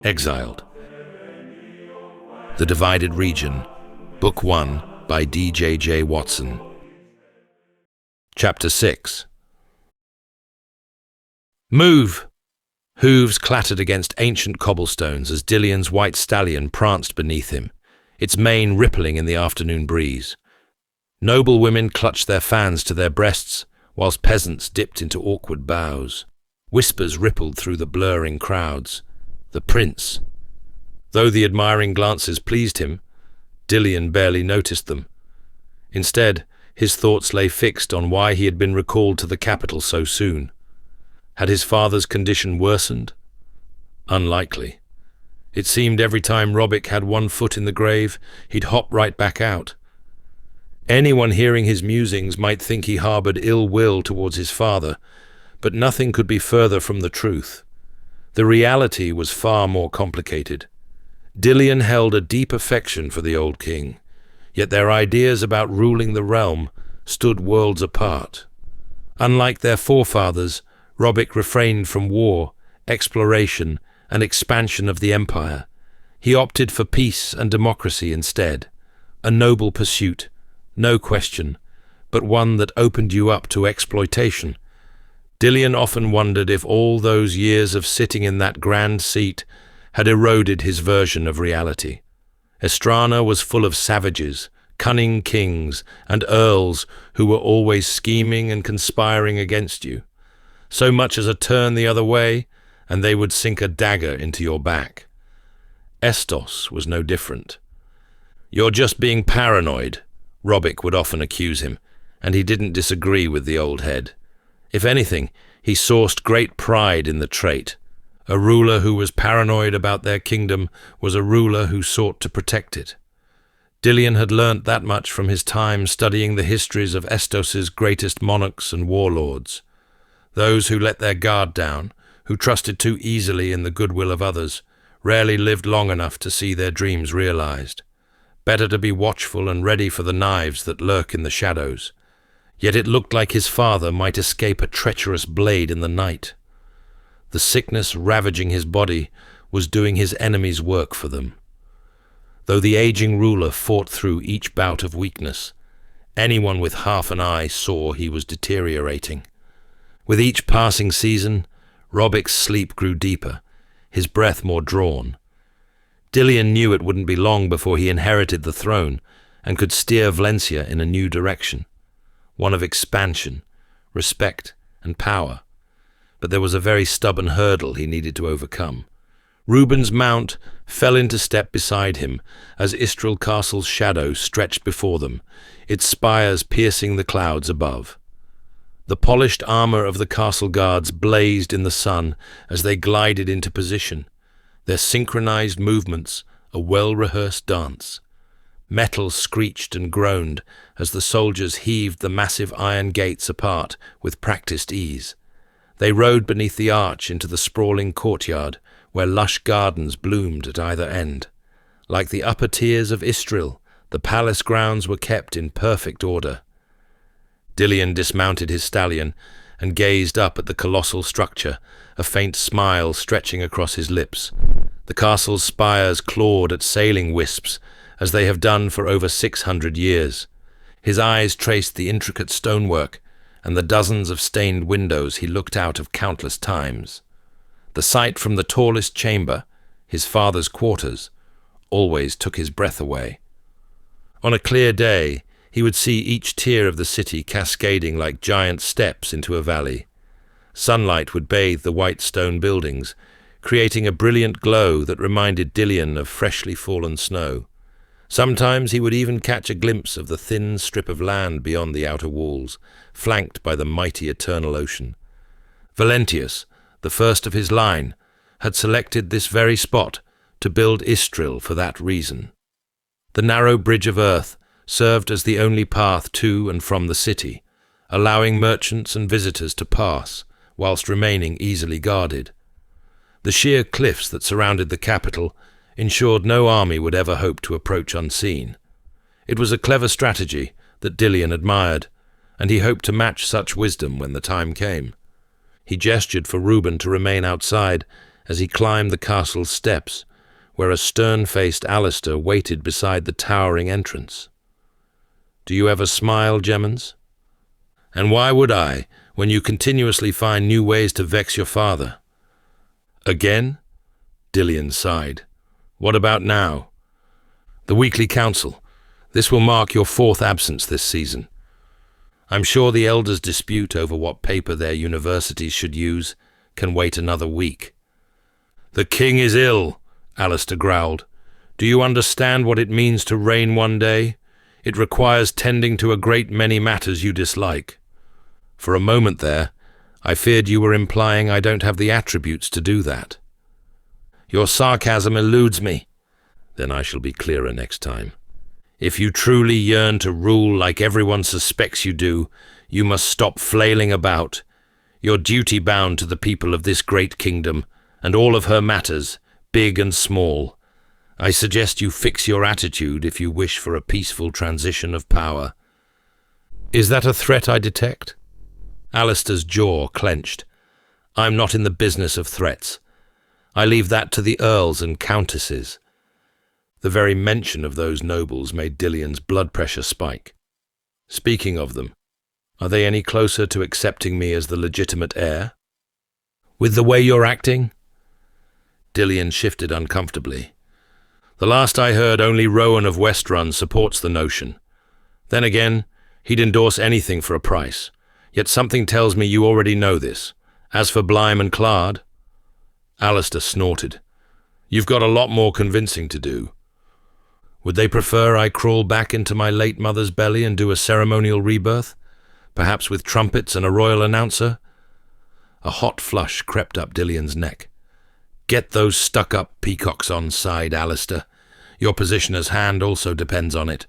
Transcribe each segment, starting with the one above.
Exiled. The Divided Region, Book 1 by D.J.J. Watson. Chapter 6. Move! Hooves clattered against ancient cobblestones as Dillion's white stallion pranced beneath him, its mane rippling in the afternoon breeze. Noble women clutched their fans to their breasts, whilst peasants dipped into awkward bows. Whispers rippled through the blurring crowds. The prince. Though the admiring glances pleased him, Dillion barely noticed them. Instead, his thoughts lay fixed on why he had been recalled to the capital so soon. Had his father's condition worsened? Unlikely. It seemed every time Robic had one foot in the grave, he'd hop right back out. Anyone hearing his musings might think he harbored ill will towards his father, but nothing could be further from the truth. The reality was far more complicated. Dillion held a deep affection for the old king, yet their ideas about ruling the realm stood worlds apart. Unlike their forefathers, Robic refrained from war, exploration, and expansion of the empire. He opted for peace and democracy instead. A noble pursuit, no question, but one that opened you up to exploitation. Dillion often wondered if all those years of sitting in that grand seat had eroded his version of reality. Estrana was full of savages, cunning kings, and earls who were always scheming and conspiring against you. So much as a turn the other way, and they would sink a dagger into your back. Estos was no different. "You're just being paranoid," Robic would often accuse him, and he didn't disagree with the old head. If anything, he sourced great pride in the trait. A ruler who was paranoid about their kingdom was a ruler who sought to protect it. Dillion had learnt that much from his time studying the histories of Estos's greatest monarchs and warlords. Those who let their guard down, who trusted too easily in the goodwill of others, rarely lived long enough to see their dreams realized. Better to be watchful and ready for the knives that lurk in the shadows. Yet it looked like his father might escape a treacherous blade in the night. The sickness ravaging his body was doing his enemies' work for them. Though the aging ruler fought through each bout of weakness, anyone with half an eye saw he was deteriorating. With each passing season, Robic's sleep grew deeper, his breath more drawn. Dillion knew it wouldn't be long before he inherited the throne and could steer Valencia in a new direction. One of expansion, respect, and power. But there was a very stubborn hurdle he needed to overcome. Reuben's mount fell into step beside him as Istrel Castle's shadow stretched before them, its spires piercing the clouds above. The polished armor of the castle guards blazed in the sun as they glided into position, their synchronized movements a well-rehearsed dance. Metal screeched and groaned as the soldiers heaved the massive iron gates apart with practiced ease. They rode beneath the arch into the sprawling courtyard where lush gardens bloomed at either end. Like the upper tiers of Istril, the palace grounds were kept in perfect order. Dillion dismounted his stallion and gazed up at the colossal structure, a faint smile stretching across his lips. The castle's spires clawed at sailing wisps, as they have done for over 600 years. His eyes traced the intricate stonework and the dozens of stained windows he looked out of countless times. The sight from the tallest chamber, his father's quarters, always took his breath away. On a clear day, he would see each tier of the city cascading like giant steps into a valley. Sunlight would bathe the white stone buildings, creating a brilliant glow that reminded Dillion of freshly fallen snow. Sometimes he would even catch a glimpse of the thin strip of land beyond the outer walls, flanked by the mighty eternal ocean. Valentius, the first of his line, had selected this very spot to build Istril for that reason. The narrow bridge of earth served as the only path to and from the city, allowing merchants and visitors to pass, whilst remaining easily guarded. The sheer cliffs that surrounded the capital ensured no army would ever hope to approach unseen. It was a clever strategy that Dillion admired, and he hoped to match such wisdom when the time came. He gestured for Reuben to remain outside as he climbed the castle's steps, where a stern-faced Alistair waited beside the towering entrance. "Do you ever smile, Gemens? And why would I, when you continuously find new ways to vex your father?" "Again?" Dillian sighed. "What about now?" "The weekly council. This will mark your 4th absence this season. I'm sure the elders' dispute over what paper their universities should use can wait another week." "The king is ill," Alistair growled. "Do you understand what it means to reign one day? It requires tending to a great many matters you dislike." For a moment there, I feared you were implying I don't have the attributes to do that. "Your sarcasm eludes me." "Then I shall be clearer next time. If you truly yearn to rule like everyone suspects you do, you must stop flailing about. You're duty-bound to the people of this great kingdom, and all of her matters, big and small. I suggest you fix your attitude if you wish for a peaceful transition of power." "Is that a threat I detect?" Alistair's jaw clenched. "I'm not in the business of threats. I leave that to the earls and countesses." The very mention of those nobles made Dillian's blood pressure spike. "Speaking of them, are they any closer to accepting me as the legitimate heir?" "With the way you're acting?" Dillian shifted uncomfortably. "The last I heard, only Rowan of Westrun supports the notion. Then again, he'd endorse anything for a price. Yet something tells me you already know this. As for Blyme and Claude..." Alistair snorted. "You've got a lot more convincing to do." "Would they prefer I crawl back into my late mother's belly and do a ceremonial rebirth? Perhaps with trumpets and a royal announcer?" A hot flush crept up Dillian's neck. "Get those stuck-up peacocks on side, Alistair. Your position as Hand also depends on it.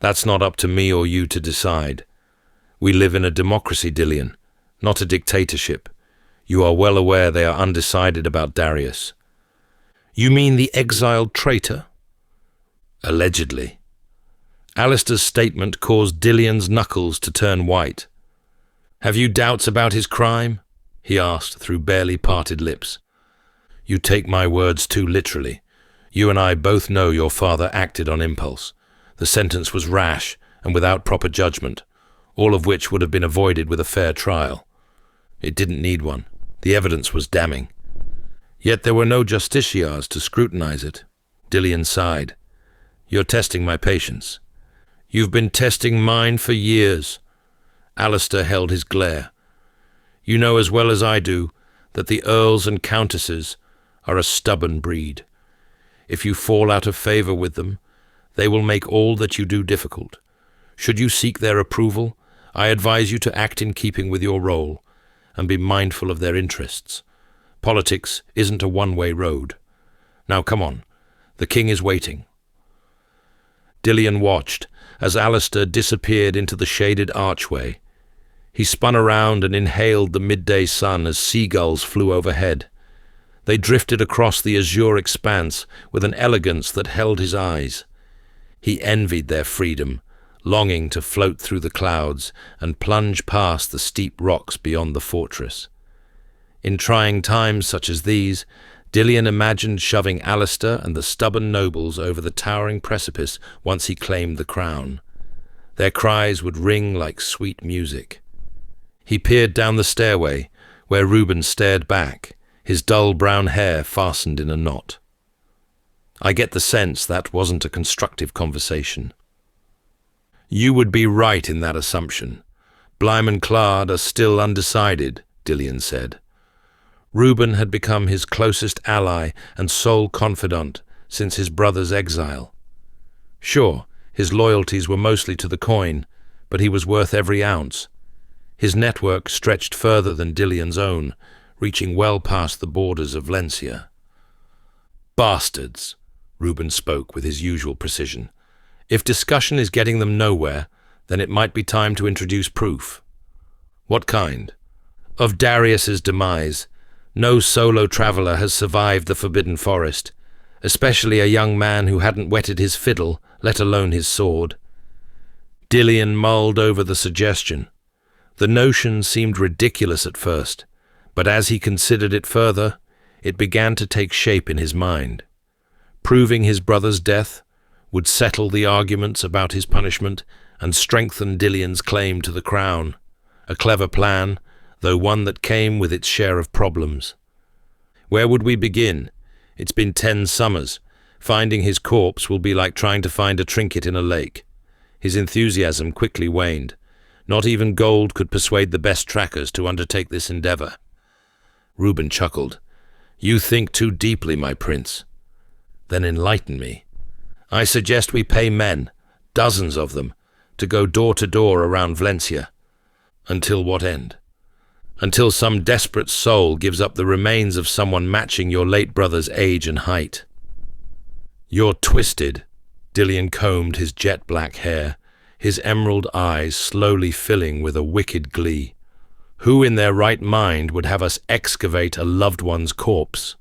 That's not up to me or you to decide. We live in a democracy, Dillian, not a dictatorship. You are well aware they are undecided about Darius." "You mean the exiled traitor?" "Allegedly." Alistair's statement caused Dillian's knuckles to turn white. "Have you doubts about his crime?" he asked through barely parted lips. "You take my words too literally. You and I both know your father acted on impulse. The sentence was rash and without proper judgment, all of which would have been avoided with a fair trial. It didn't need one. The evidence was damning. Yet there were no justiciars to scrutinize it." Dillian sighed. "You're testing my patience." "You've been testing mine for years." Alistair held his glare. "You know as well as I do that the earls and countesses are a stubborn breed. If you fall out of favor with them, they will make all that you do difficult. Should you seek their approval, I advise you to act in keeping with your role and be mindful of their interests. Politics isn't a one-way road. Now come on, the king is waiting." Dillian watched as Alistair disappeared into the shaded archway. He spun around and inhaled the midday sun as seagulls flew overhead. They drifted across the azure expanse with an elegance that held his eyes. He envied their freedom, longing to float through the clouds and plunge past the steep rocks beyond the fortress. In trying times such as these, Dillian imagined shoving Alistair and the stubborn nobles over the towering precipice once he claimed the crown. Their cries would ring like sweet music. He peered down the stairway, where Reuben stared back, his dull brown hair fastened in a knot. "I get the sense that wasn't a constructive conversation." "You would be right in that assumption. Blyme and Claude are still undecided," Dillian said. Reuben had become his closest ally and sole confidant since his brother's exile. Sure, his loyalties were mostly to the coin, but he was worth every ounce. His network stretched further than Dillian's own, reaching well past the borders of Lencia. "Bastards," Reuben spoke with his usual precision. "If discussion is getting them nowhere, then it might be time to introduce proof." "What kind?" "Of Darius's demise. No solo traveler has survived the Forbidden Forest, especially a young man who hadn't wetted his fiddle, let alone his sword." Dillian mulled over the suggestion. The notion seemed ridiculous at first, but as he considered it further, it began to take shape in his mind. Proving his brother's death would settle the arguments about his punishment and strengthen Dillion's claim to the crown. A clever plan, though one that came with its share of problems. Where would we begin? It's been 10 summers. Finding his corpse will be like trying to find a trinket in a lake. His enthusiasm quickly waned. Not even gold could persuade the best trackers to undertake this endeavor. Reuben chuckled. You think too deeply, my prince. Then enlighten me. I suggest we pay men, dozens of them, to go door to door around Valencia. Until what end? Until some desperate soul gives up the remains of someone matching your late brother's age and height. You're twisted. Dillion combed his jet-black hair, his emerald eyes slowly filling with a wicked glee. Who in their right mind would have us excavate a loved one's corpse?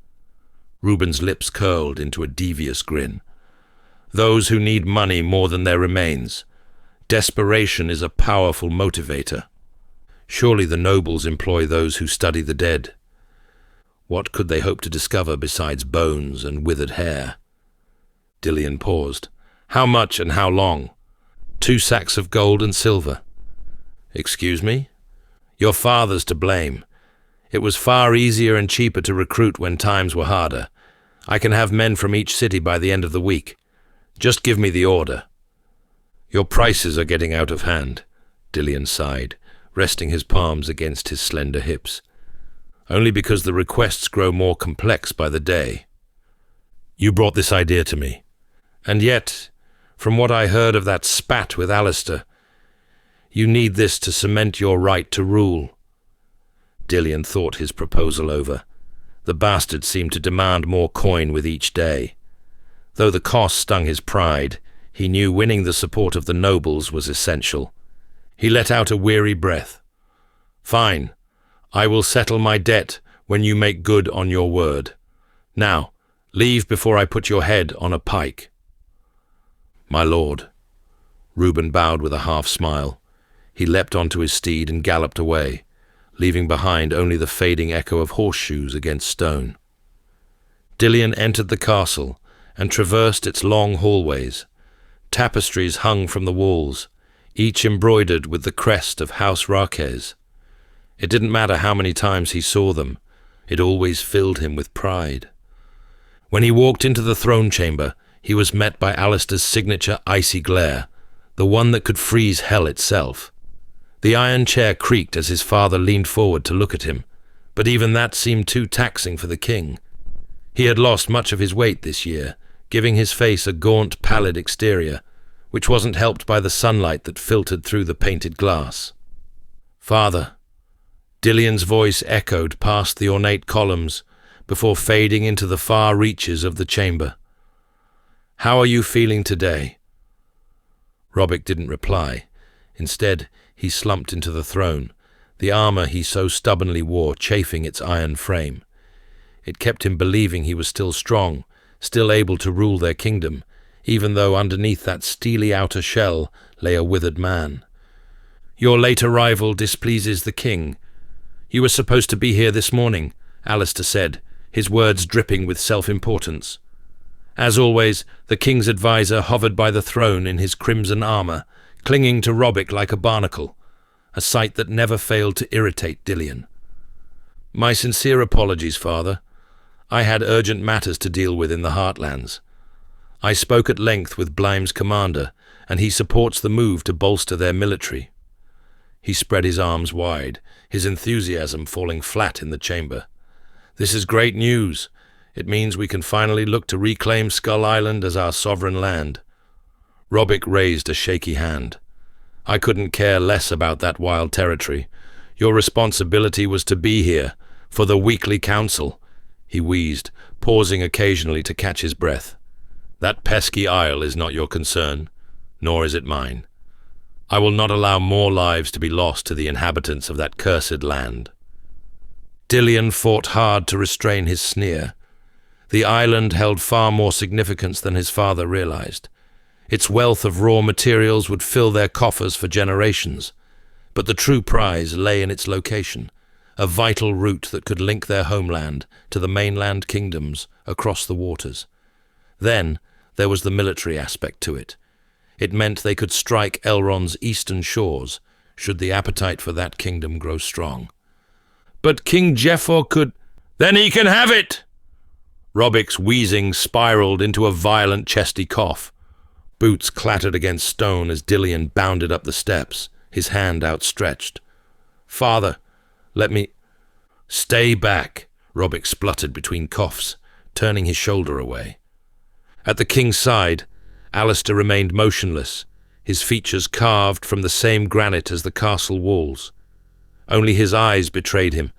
Reuben's lips curled into a devious grin. Those who need money more than their remains. Desperation is a powerful motivator. Surely the nobles employ those who study the dead. What could they hope to discover besides bones and withered hair? Dillion paused. How much and how long? 2 sacks of gold and silver. Excuse me? Your father's to blame. It was far easier and cheaper to recruit when times were harder. I can have men from each city by the end of the week. Just give me the order. Your prices are getting out of hand, Dillion sighed, resting his palms against his slender hips. Only because the requests grow more complex by the day. You brought this idea to me. And yet, from what I heard of that spat with Alistair, you need this to cement your right to rule. Dillion thought his proposal over. The bastard seemed to demand more coin with each day. Though the cost stung his pride, he knew winning the support of the nobles was essential. He let out a weary breath. Fine, I will settle my debt when you make good on your word. Now, leave before I put your head on a pike. My lord. Reuben bowed with a half-smile. He leapt onto his steed and galloped away, leaving behind only the fading echo of horseshoes against stone. Dillion entered the castle and traversed its long hallways. Tapestries hung from the walls, each embroidered with the crest of House Rarkez. It didn't matter how many times he saw them, it always filled him with pride. When he walked into the throne chamber, he was met by Alistair's signature icy glare, the one that could freeze hell itself. The iron chair creaked as his father leaned forward to look at him, but even that seemed too taxing for the king. He had lost much of his weight this year, giving his face a gaunt, pallid exterior, which wasn't helped by the sunlight that filtered through the painted glass. Father. Dillion's voice echoed past the ornate columns before fading into the far reaches of the chamber. How are you feeling today? Robic didn't reply. Instead, he slumped into the throne, the armor he so stubbornly wore chafing its iron frame. It kept him believing he was still strong, still able to rule their kingdom, even though underneath that steely outer shell lay a withered man. Your late arrival displeases the king. You were supposed to be here this morning, Alistair said, his words dripping with self-importance. As always, the king's advisor hovered by the throne in his crimson armor, clinging to Robic like a barnacle, a sight that never failed to irritate Dillion. My sincere apologies, father. I had urgent matters to deal with in the Heartlands. I spoke at length with Blime's commander, and he supports the move to bolster their military. He spread his arms wide, his enthusiasm falling flat in the chamber. This is great news. It means we can finally look to reclaim Skull Island as our sovereign land. Robic raised a shaky hand. I couldn't care less about that wild territory. Your responsibility was to be here, for the weekly council. He wheezed, pausing occasionally to catch his breath. That pesky isle is not your concern, nor is it mine. I will not allow more lives to be lost to the inhabitants of that cursed land. Dillion fought hard to restrain his sneer. The island held far more significance than his father realized. Its wealth of raw materials would fill their coffers for generations, but the true prize lay in its location, a vital route that could link their homeland to the mainland kingdoms across the waters. Then there was the military aspect to it. It meant they could strike Elrond's eastern shores, should the appetite for that kingdom grow strong. But King Jeffor could... Then he can have it! Robbic's wheezing spiraled into a violent chesty cough. Boots clattered against stone as Dillion bounded up the steps, his hand outstretched. "Father, let me..." "Stay back," Robbic spluttered between coughs, turning his shoulder away. At the king's side, Alistair remained motionless, his features carved from the same granite as the castle walls. Only his eyes betrayed him,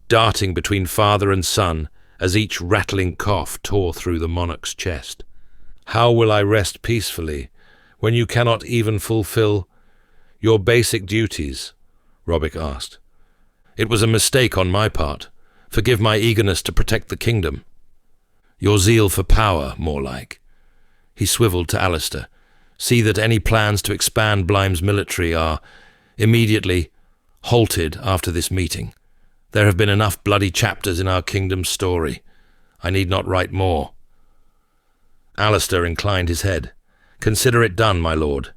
darting between father and son as each rattling cough tore through the monarch's chest. "How will I rest peacefully when you cannot even fulfill your basic duties?" Robbic asked. "It was a mistake on my part. Forgive my eagerness to protect the kingdom." "Your zeal for power, more like." He swiveled to Alistair. "See that any plans to expand Blime's military are immediately halted after this meeting. There have been enough bloody chapters in our kingdom's story. I need not write more." Alistair inclined his head. "Consider it done, my lord."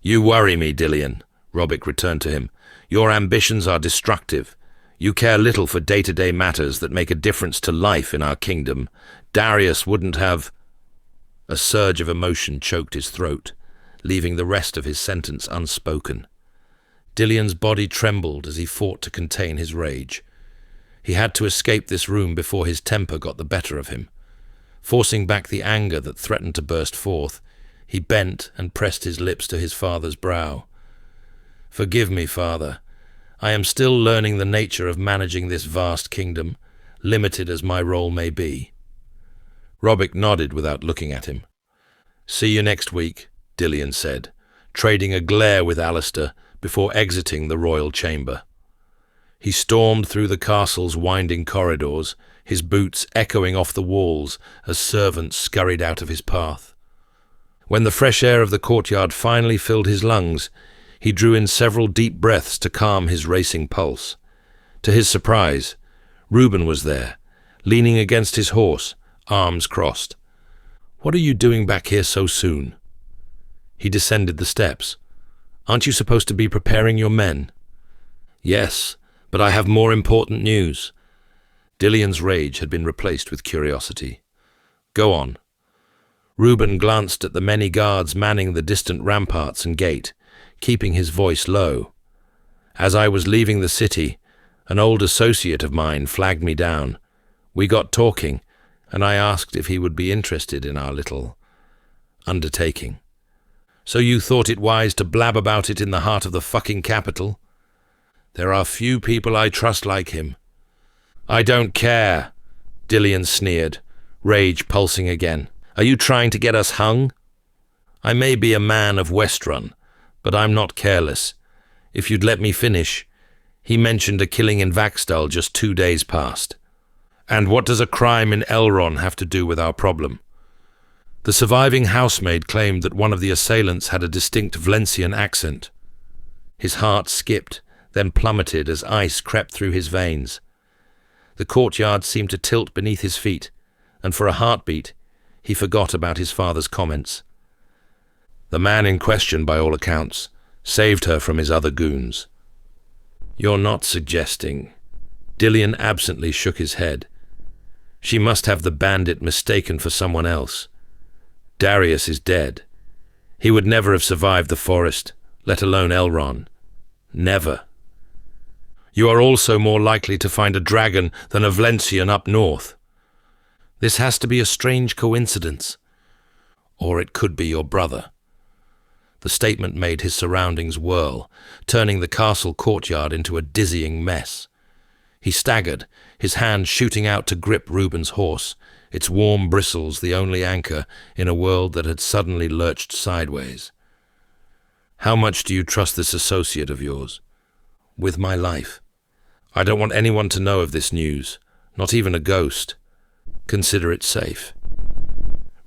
"You worry me, Dillion," Robbic returned to him. "Your ambitions are destructive. You care little for day-to-day matters that make a difference to life in our kingdom. Darius wouldn't have..." A surge of emotion choked his throat, leaving the rest of his sentence unspoken. Dillion's body trembled as he fought to contain his rage. He had to escape this room before his temper got the better of him. Forcing back the anger that threatened to burst forth, he bent and pressed his lips to his father's brow. "Forgive me, father. I am still learning the nature of managing this vast kingdom, limited as my role may be." Robbic nodded without looking at him. "See you next week," Dillion said, trading a glare with Alistair before exiting the royal chamber. He stormed through the castle's winding corridors, his boots echoing off the walls as servants scurried out of his path. When the fresh air of the courtyard finally filled his lungs, he drew in several deep breaths to calm his racing pulse. To his surprise, Reuben was there, leaning against his horse, arms crossed. "What are you doing back here so soon?" He descended the steps. "Aren't you supposed to be preparing your men?" "Yes, but I have more important news." Dillion's rage had been replaced with curiosity. "Go on." Reuben glanced at the many guards manning the distant ramparts and gate, keeping his voice low. "As I was leaving the city, an old associate of mine flagged me down. We got talking, and I asked if he would be interested in our little undertaking." "So you thought it wise to blab about it in the heart of the fucking capital?" "There are few people I trust like him." "I don't care," Dillion sneered, rage pulsing again. "Are you trying to get us hung?" "I may be a man of Westrun, but I'm not careless. If you'd let me finish, he mentioned a killing in Vaxdal just 2 days past." "And what does a crime in Elrond have to do with our problem?" The surviving housemaid claimed that one of the assailants had a distinct Valencian accent. His heart skipped, then plummeted as ice crept through his veins. The courtyard seemed to tilt beneath his feet, and for a heartbeat, he forgot about his father's comments. The man in question, by all accounts, saved her from his other goons. "You're not suggesting..." Dillion absently shook his head. "She must have the bandit mistaken for someone else. Darius is dead. He would never have survived the forest, let alone Elrond. Never. You are also more likely to find a dragon than a Valencian up north. This has to be a strange coincidence. Or it could be your brother." The statement made his surroundings whirl, turning the castle courtyard into a dizzying mess. He staggered, his hand shooting out to grip Reuben's horse, its warm bristles the only anchor in a world that had suddenly lurched sideways. "How much do you trust this associate of yours?" "With my life. I don't want anyone to know of this news, not even a ghost. Consider it safe."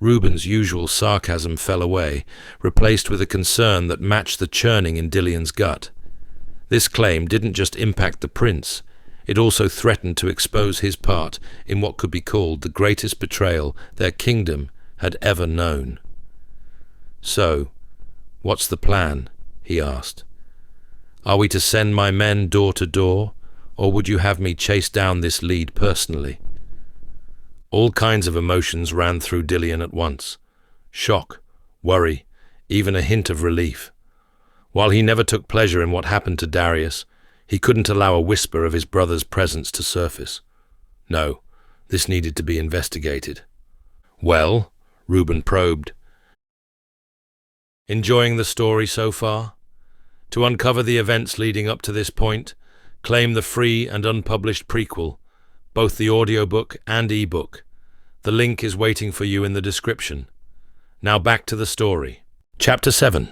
Reuben's usual sarcasm fell away, replaced with a concern that matched the churning in Dillion's gut. This claim didn't just impact the prince, it also threatened to expose his part in what could be called the greatest betrayal their kingdom had ever known. "So, what's the plan?" he asked. "Are we to send my men door to door, or would you have me chase down this lead personally?" All kinds of emotions ran through Dillion at once. Shock, worry, even a hint of relief. While he never took pleasure in what happened to Darius, he couldn't allow a whisper of his brother's presence to surface. No, this needed to be investigated. "Well?" Reuben probed. Enjoying the story so far? To uncover the events leading up to this point, claim the free and unpublished prequel, both the audiobook and ebook. The link is waiting for you in the description. Now back to the story. Chapter 7.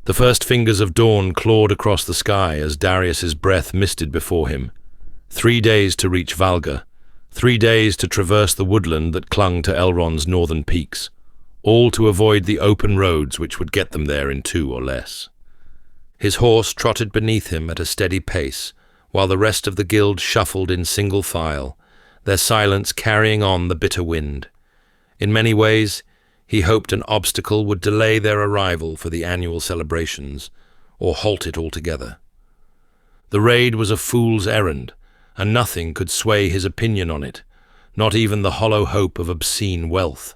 The first fingers of dawn clawed across the sky as Darius's breath misted before him. 3 days to reach Valga, 3 days to traverse the woodland that clung to Elrond's northern peaks, all to avoid the open roads which would get them there in 2 or less. His horse trotted beneath him at a steady pace, while the rest of the guild shuffled in single file, their silence carrying on the bitter wind. In many ways, he hoped an obstacle would delay their arrival for the annual celebrations, or halt it altogether. The raid was a fool's errand, and nothing could sway his opinion on it, not even the hollow hope of obscene wealth.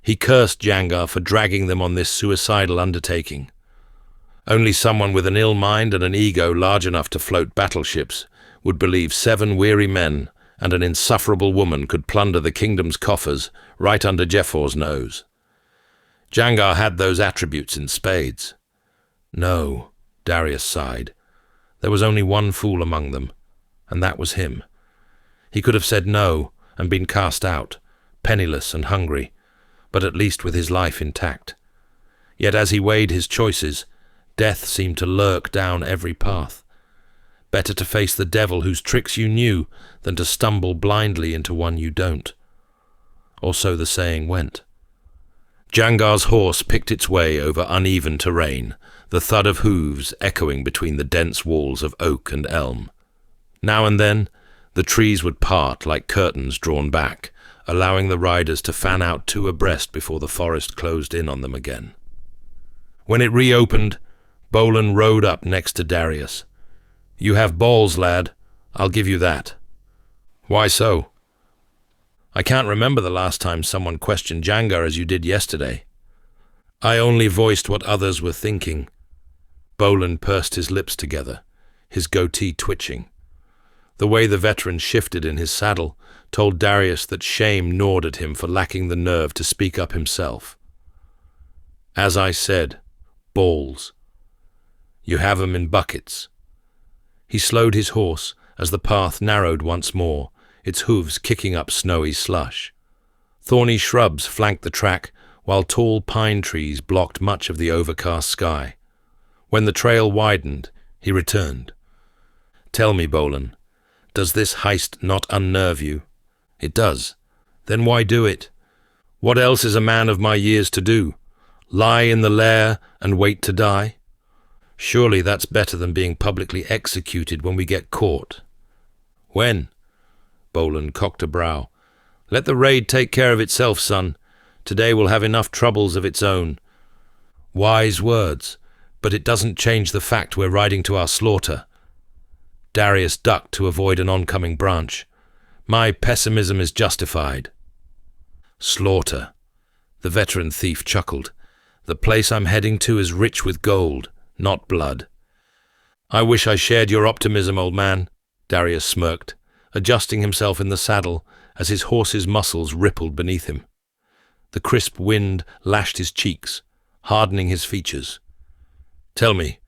He cursed Jangar for dragging them on this suicidal undertaking. Only someone with an ill mind and an ego large enough to float battleships would believe 7 weary men and an insufferable woman could plunder the kingdom's coffers right under Jeffor's nose. Jangar had those attributes in spades. No, Darius sighed. There was only one fool among them, and that was him. He could have said no and been cast out, penniless and hungry, but at least with his life intact. Yet as he weighed his choices, death seemed to lurk down every path. Better to face the devil whose tricks you knew than to stumble blindly into one you don't. Or so the saying went. Jangar's horse picked its way over uneven terrain, the thud of hooves echoing between the dense walls of oak and elm. Now and then, the trees would part like curtains drawn back, allowing the riders to fan out 2 abreast before the forest closed in on them again. When it reopened, Bolin rode up next to Darius. "You have balls, lad. I'll give you that." "Why so?" "I can't remember the last time someone questioned Jangar as you did yesterday." "I only voiced what others were thinking." Bolin pursed his lips together, his goatee twitching. The way the veteran shifted in his saddle told Darius that shame gnawed at him for lacking the nerve to speak up himself. "As I said, balls. You have 'em in buckets." He slowed his horse as the path narrowed once more, its hooves kicking up snowy slush. Thorny shrubs flanked the track, while tall pine trees blocked much of the overcast sky. When the trail widened, he returned. "Tell me, Bolin, does this heist not unnerve you?" "It does." "Then why do it? What else is a man of my years to do? Lie in the lair and wait to die? Surely that's better than being publicly executed when we get caught." "When?" Bolin cocked a brow. "Let the raid take care of itself, son. Today will have enough troubles of its own." "Wise words, but it doesn't change the fact we're riding to our slaughter." Darius ducked to avoid an oncoming branch. "My pessimism is justified." "Slaughter." The veteran thief chuckled. "The place I'm heading to is rich with gold, not blood." "I wish I shared your optimism, old man," Darius smirked, adjusting himself in the saddle as his horse's muscles rippled beneath him. The crisp wind lashed his cheeks, hardening his features. "Tell me,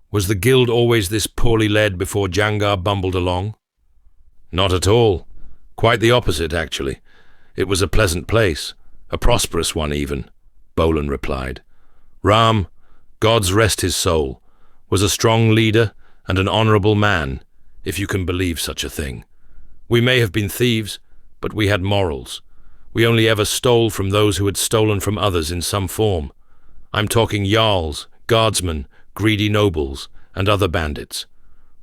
was the guild always this poorly led before Jangar bumbled along?" "Not at all. Quite the opposite, actually. It was a pleasant place, a prosperous one even," Bolin replied. "Ram, God's rest his soul, was a strong leader and an honorable man, if you can believe such a thing. We may have been thieves, but we had morals. We only ever stole from those who had stolen from others in some form. I'm talking jarls, guardsmen, greedy nobles, and other bandits.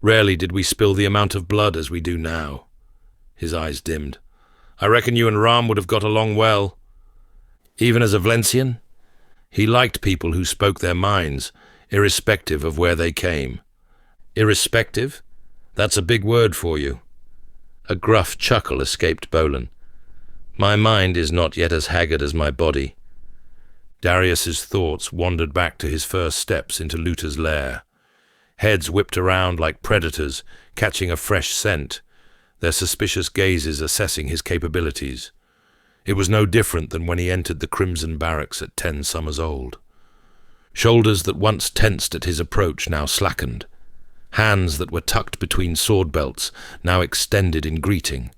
Rarely did we spill the amount of blood as we do now. His eyes dimmed. I reckon you and Ram would have got along well. Even as a Valencian, he liked people who spoke their minds, irrespective of where they came. Irrespective? That's a big word for you. A gruff chuckle escaped Bolin. My mind is not yet as haggard as my body. Darius's thoughts wandered back to his first steps into Luther's lair. Heads whipped around like predators, catching a fresh scent, their suspicious gazes assessing his capabilities. It was no different than when he entered the Crimson Barracks at 10 summers old. Shoulders that once tensed at his approach now slackened. Hands that were tucked between sword belts now extended in greeting,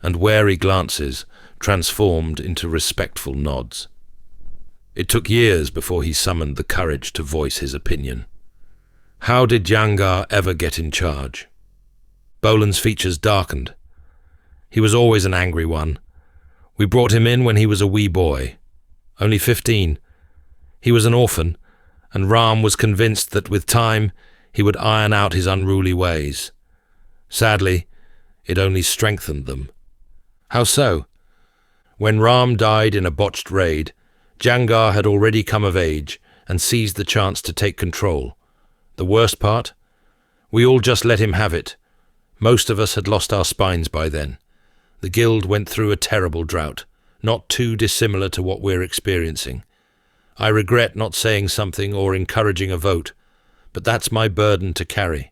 and wary glances transformed into respectful nods. It took years before he summoned the courage to voice his opinion. How did Jangar ever get in charge? Bolin's features darkened. He was always an angry one. We brought him in when he was a wee boy, only 15. He was an orphan, and Ram was convinced that with time he would iron out his unruly ways. Sadly, it only strengthened them. How so? When Ram died in a botched raid, Jangar had already come of age and seized the chance to take control. The worst part? We all just let him have it. Most of us had lost our spines by then. The guild went through a terrible drought, not too dissimilar to what we're experiencing. I regret not saying something or encouraging a vote, but that's my burden to carry.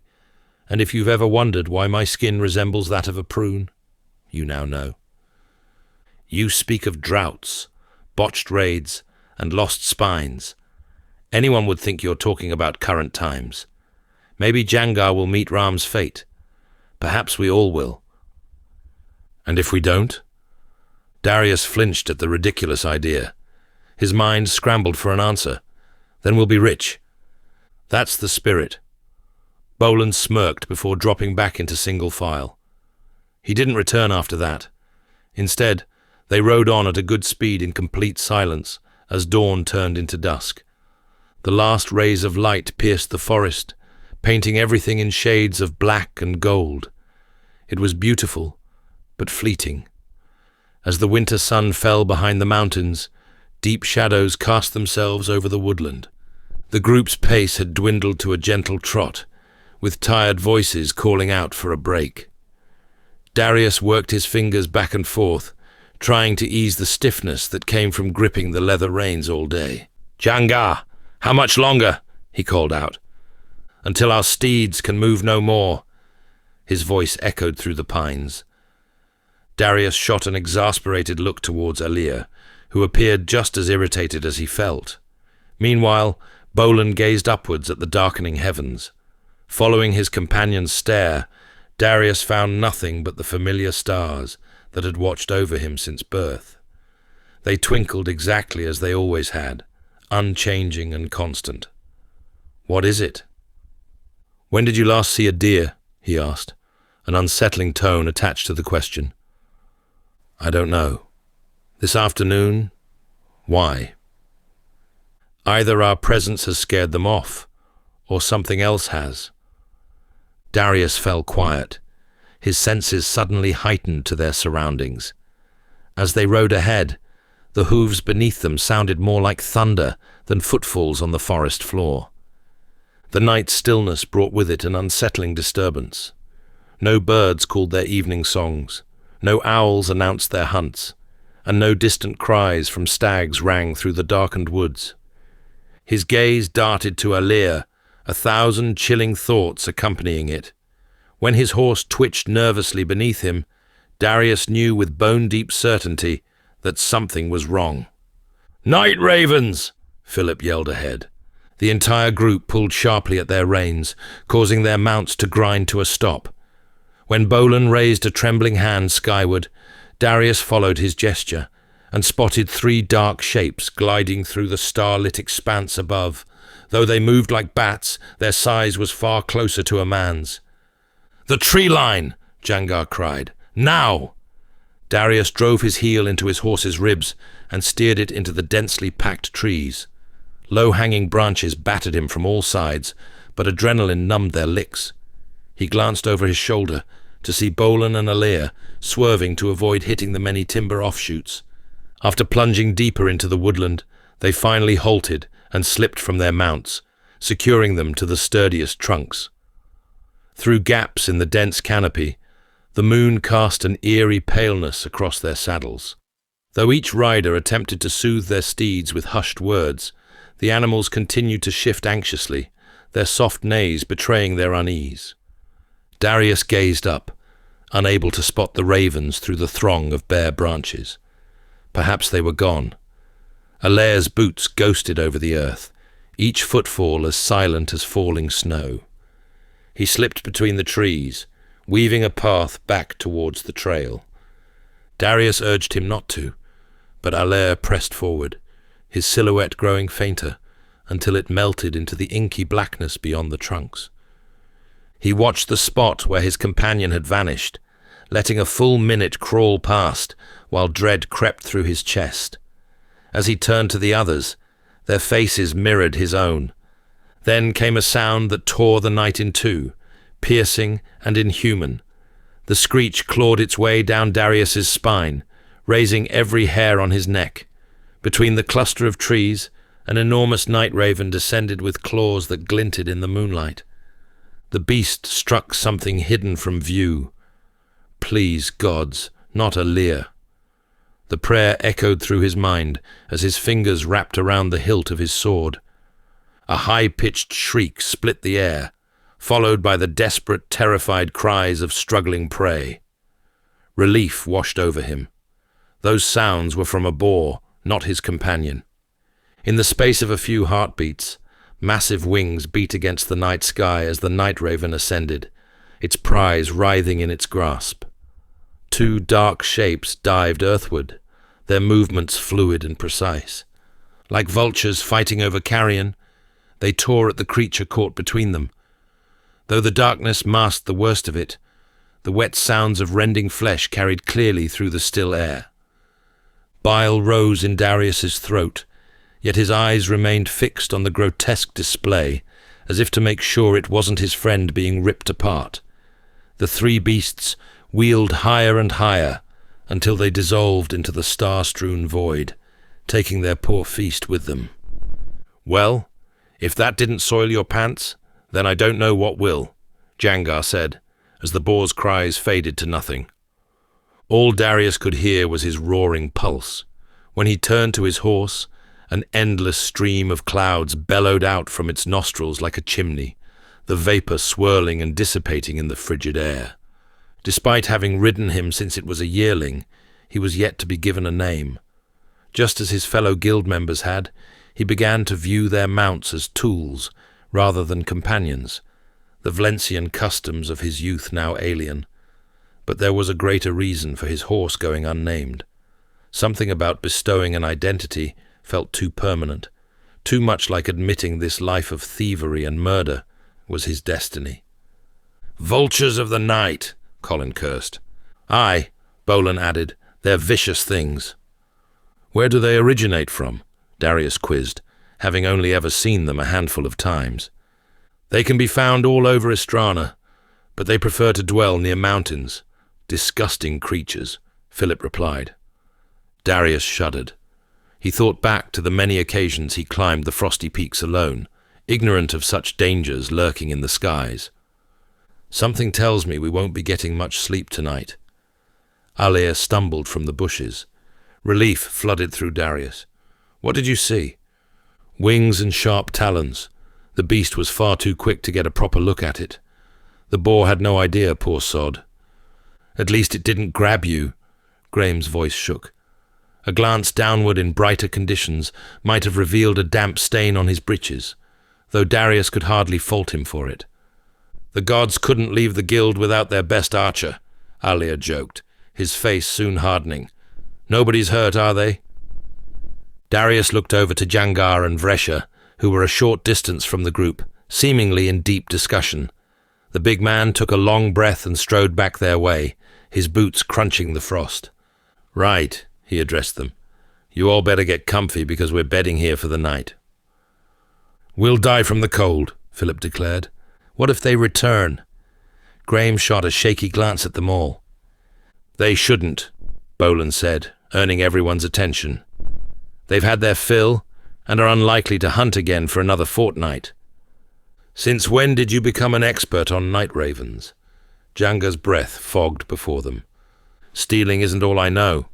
And if you've ever wondered why my skin resembles that of a prune, you now know. You speak of droughts, botched raids, and lost spines. Anyone would think you're talking about current times. Maybe Jangar will meet Ram's fate. Perhaps we all will. And if we don't? Darius flinched at the ridiculous idea. His mind scrambled for an answer. Then we'll be rich. That's the spirit. Bolin smirked before dropping back into single file. He didn't return after that. Instead, they rode on at a good speed in complete silence as dawn turned into dusk. The last rays of light pierced the forest, painting everything in shades of black and gold. It was beautiful, but fleeting. As the winter sun fell behind the mountains, deep shadows cast themselves over the woodland. The group's pace had dwindled to a gentle trot, with tired voices calling out for a break. Darius worked his fingers back and forth, trying to ease the stiffness that came from gripping the leather reins all day. Jangar, how much longer? He called out. Until our steeds can move no more. His voice echoed through the pines. Darius shot an exasperated look towards Alir, who appeared just as irritated as he felt. Meanwhile, Bolin gazed upwards at the darkening heavens. Following his companion's stare, Darius found nothing but the familiar stars that had watched over him since birth. They twinkled exactly as they always had, unchanging and constant. What is it? When did you last see a deer? He asked, an unsettling tone attached to the question. I don't know. This afternoon? Why? Either our presence has scared them off, or something else has. Darius fell quiet, his senses suddenly heightened to their surroundings. As they rode ahead, the hooves beneath them sounded more like thunder than footfalls on the forest floor. The night stillness brought with it an unsettling disturbance. No birds called their evening songs, no owls announced their hunts, and no distant cries from stags rang through the darkened woods. His gaze darted to Alir, 1,000 chilling thoughts accompanying it. When his horse twitched nervously beneath him, Darius knew with bone-deep certainty that something was wrong. "Night ravens!" Philip yelled ahead. The entire group pulled sharply at their reins, causing their mounts to grind to a stop. When Bolin raised a trembling hand skyward, Darius followed his gesture and spotted 3 dark shapes gliding through the star-lit expanse above. Though they moved like bats, their size was far closer to a man's. "The tree line!" Jangar cried. "Now!" Darius drove his heel into his horse's ribs and steered it into the densely packed trees. Low-hanging branches battered him from all sides, but adrenaline numbed their licks. He glanced over his shoulder to see Bolin and Alir swerving to avoid hitting the many timber offshoots. After plunging deeper into the woodland, they finally halted and slipped from their mounts, securing them to the sturdiest trunks. Through gaps in the dense canopy, the moon cast an eerie paleness across their saddles. Though each rider attempted to soothe their steeds with hushed words, the animals continued to shift anxiously, their soft neighs betraying their unease. Darius gazed up, unable to spot the ravens through the throng of bare branches. Perhaps they were gone. Alir's boots ghosted over the earth, each footfall as silent as falling snow. He slipped between the trees, weaving a path back towards the trail. Darius urged him not to, but Alir pressed forward, his silhouette growing fainter until it melted into the inky blackness beyond the trunks. He watched the spot where his companion had vanished, letting a full minute crawl past while dread crept through his chest. As he turned to the others, their faces mirrored his own. Then came a sound that tore the night in two, piercing and inhuman. The screech clawed its way down Darius's spine, raising every hair on his neck. Between the cluster of trees, an enormous night raven descended with claws that glinted in the moonlight. The beast struck something hidden from view. Please, gods, not Alir. The prayer echoed through his mind as his fingers wrapped around the hilt of his sword. A high-pitched shriek split the air, followed by the desperate, terrified cries of struggling prey. Relief washed over him. Those sounds were from a boar, not his companion. In the space of a few heartbeats, massive wings beat against the night sky as the night raven ascended, its prize writhing in its grasp. Two dark shapes dived earthward, their movements fluid and precise. Like vultures fighting over carrion, they tore at the creature caught between them. Though the darkness masked the worst of it, the wet sounds of rending flesh carried clearly through the still air. Bile rose in Darius's throat, yet his eyes remained fixed on the grotesque display, as if to make sure it wasn't his friend being ripped apart. The three beasts wheeled higher and higher until they dissolved into the star-strewn void, taking their poor feast with them. "Well, if that didn't soil your pants, then I don't know what will," Jangar said, as the boar's cries faded to nothing. All Darius could hear was his roaring pulse. When he turned to his horse, an endless stream of clouds bellowed out from its nostrils like a chimney, the vapor swirling and dissipating in the frigid air. Despite having ridden him since it was a yearling, he was yet to be given a name. Just as his fellow guild members had, he began to view their mounts as tools rather than companions, the Valencian customs of his youth now alien. But there was a greater reason for his horse going unnamed. Something about bestowing an identity felt too permanent, too much like admitting this life of thievery and murder was his destiny. "Vultures of the night," Colin cursed. "Aye," Bolin added, "they're vicious things." "Where do they originate from?" Darius quizzed, having only ever seen them a handful of times. "They can be found all over Istrana, but they prefer to dwell near mountains. Disgusting creatures," Philip replied. Darius shuddered. He thought back to the many occasions he climbed the frosty peaks alone, ignorant of such dangers lurking in the skies. "Something tells me we won't be getting much sleep tonight." Alir stumbled from the bushes. Relief flooded through Darius. "What did you see?" "Wings and sharp talons. The beast was far too quick to get a proper look at it. The boar had no idea, poor sod." "At least it didn't grab you." Graham's voice shook. A glance downward in brighter conditions might have revealed a damp stain on his breeches, though Darius could hardly fault him for it. "The gods couldn't leave the guild without their best archer," Alir joked, his face soon hardening. "Nobody's hurt, are they?" Darius looked over to Jangar and Vresha, who were a short distance from the group, seemingly in deep discussion. The big man took a long breath and strode back their way, his boots crunching the frost. "Right," he addressed them. "You all better get comfy because we're bedding here for the night." "We'll die from the cold," Philip declared. "What if they return?" Graham shot a shaky glance at them all. "They shouldn't," Bolan said, earning everyone's attention. "They've had their fill and are unlikely to hunt again for another fortnight." "Since when did you become an expert on night ravens?" Janga's breath fogged before them. "Stealing isn't all I know."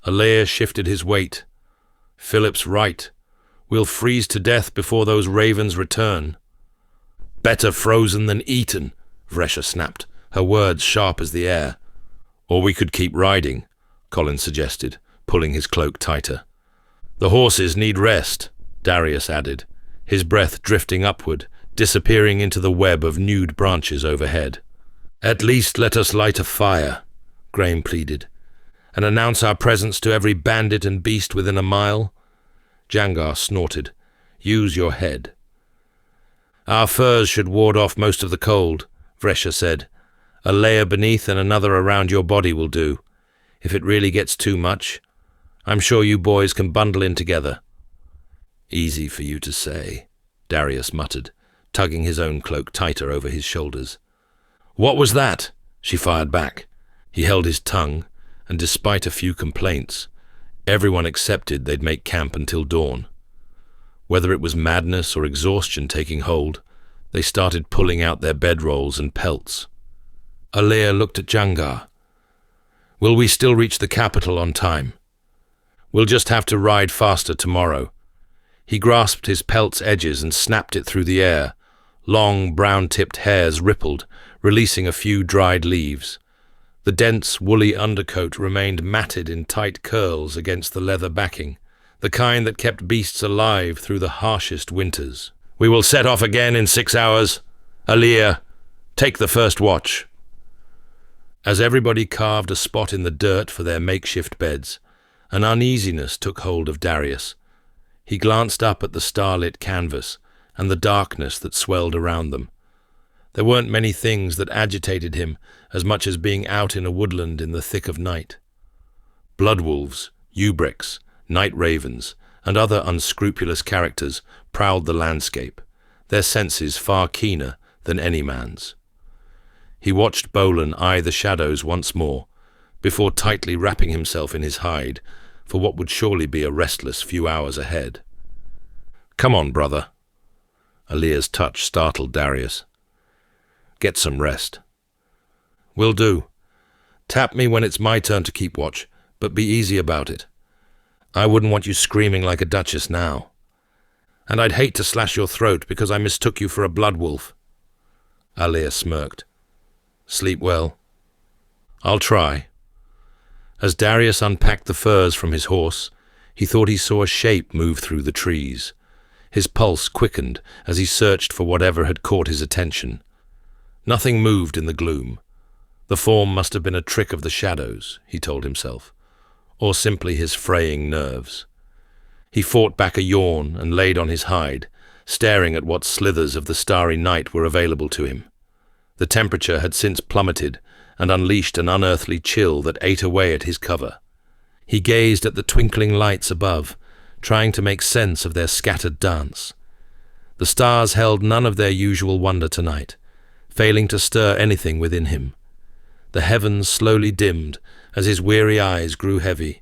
Alea shifted his weight. "Philip's right. We'll freeze to death before those ravens return." "Better frozen than eaten," Vresha snapped, her words sharp as the air. "Or we could keep riding," Colin suggested, pulling his cloak tighter. "The horses need rest," Darius added, his breath drifting upward, disappearing into the web of nude branches overhead. "At least let us light a fire," Graham pleaded, "and announce our presence to every bandit and beast within a mile." Jangar snorted. "Use your head." "Our furs should ward off most of the cold," Vresha said. "A layer beneath and another around your body will do. If it really gets too much, I'm sure you boys can bundle in together." "Easy for you to say," Darius muttered, tugging his own cloak tighter over his shoulders. "What was that?" she fired back. He held his tongue, and despite a few complaints, everyone accepted they'd make camp until dawn. Whether it was madness or exhaustion taking hold, they started pulling out their bedrolls and pelts. Alea looked at Jangar. "Will we still reach the capital on time?" "We'll just have to ride faster tomorrow." He grasped his pelt's edges and snapped it through the air. Long, brown-tipped hairs rippled, releasing a few dried leaves. The dense, woolly undercoat remained matted in tight curls against the leather backing, the kind that kept beasts alive through the harshest winters. "We will set off again in 6 hours. Alea, take the first watch." As everybody carved a spot in the dirt for their makeshift beds, an uneasiness took hold of Darius. He glanced up at the starlit canvas and the darkness that swelled around them. There weren't many things that agitated him as much as being out in a woodland in the thick of night. Bloodwolves, ubreks, night ravens, and other unscrupulous characters prowled the landscape, their senses far keener than any man's. He watched Bolan eye the shadows once more, before tightly wrapping himself in his hide for what would surely be a restless few hours ahead. "Come on, brother." Alea's touch startled Darius. "Get some rest." "Will do. Tap me when it's my turn to keep watch, but be easy about it. I wouldn't want you screaming like a duchess now. And I'd hate to slash your throat because I mistook you for a blood wolf." Alea smirked. "Sleep well." "I'll try." As Darius unpacked the furs from his horse, he thought he saw a shape move through the trees. His pulse quickened as he searched for whatever had caught his attention. Nothing moved in the gloom. The form must have been a trick of the shadows, he told himself, or simply his fraying nerves. He fought back a yawn and laid on his hide, staring at what slithers of the starry night were available to him. The temperature had since plummeted and unleashed an unearthly chill that ate away at his cover. He gazed at the twinkling lights above, trying to make sense of their scattered dance. The stars held none of their usual wonder tonight, failing to stir anything within him. The heavens slowly dimmed as his weary eyes grew heavy,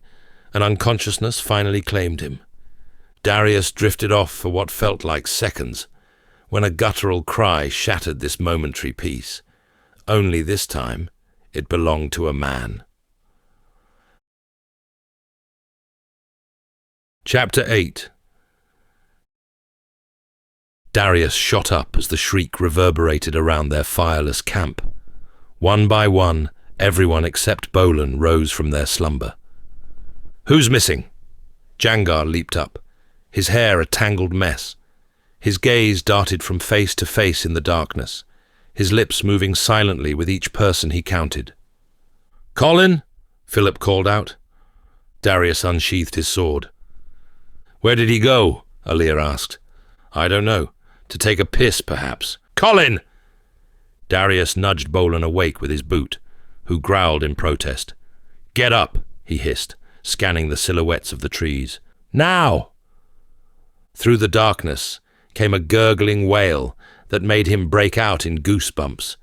and unconsciousness finally claimed him. Darius drifted off for what felt like seconds, when a guttural cry shattered this momentary peace. Only this time, it belonged to a man. Chapter 8. Darius shot up as the shriek reverberated around their fireless camp. One by one, everyone except Bolan rose from their slumber. "Who's missing?" Jangar leaped up, his hair a tangled mess. His gaze darted from face to face in the darkness, his lips moving silently with each person he counted. "Colin?" Philip called out. Darius unsheathed his sword. "Where did he go?" Alea asked. "I don't know. To take a piss, perhaps." "Colin!" Darius nudged Bolan awake with his boot, who growled in protest. "Get up," he hissed, scanning the silhouettes of the trees. "Now!" Through the darkness came a gurgling wail that made him break out in goosebumps.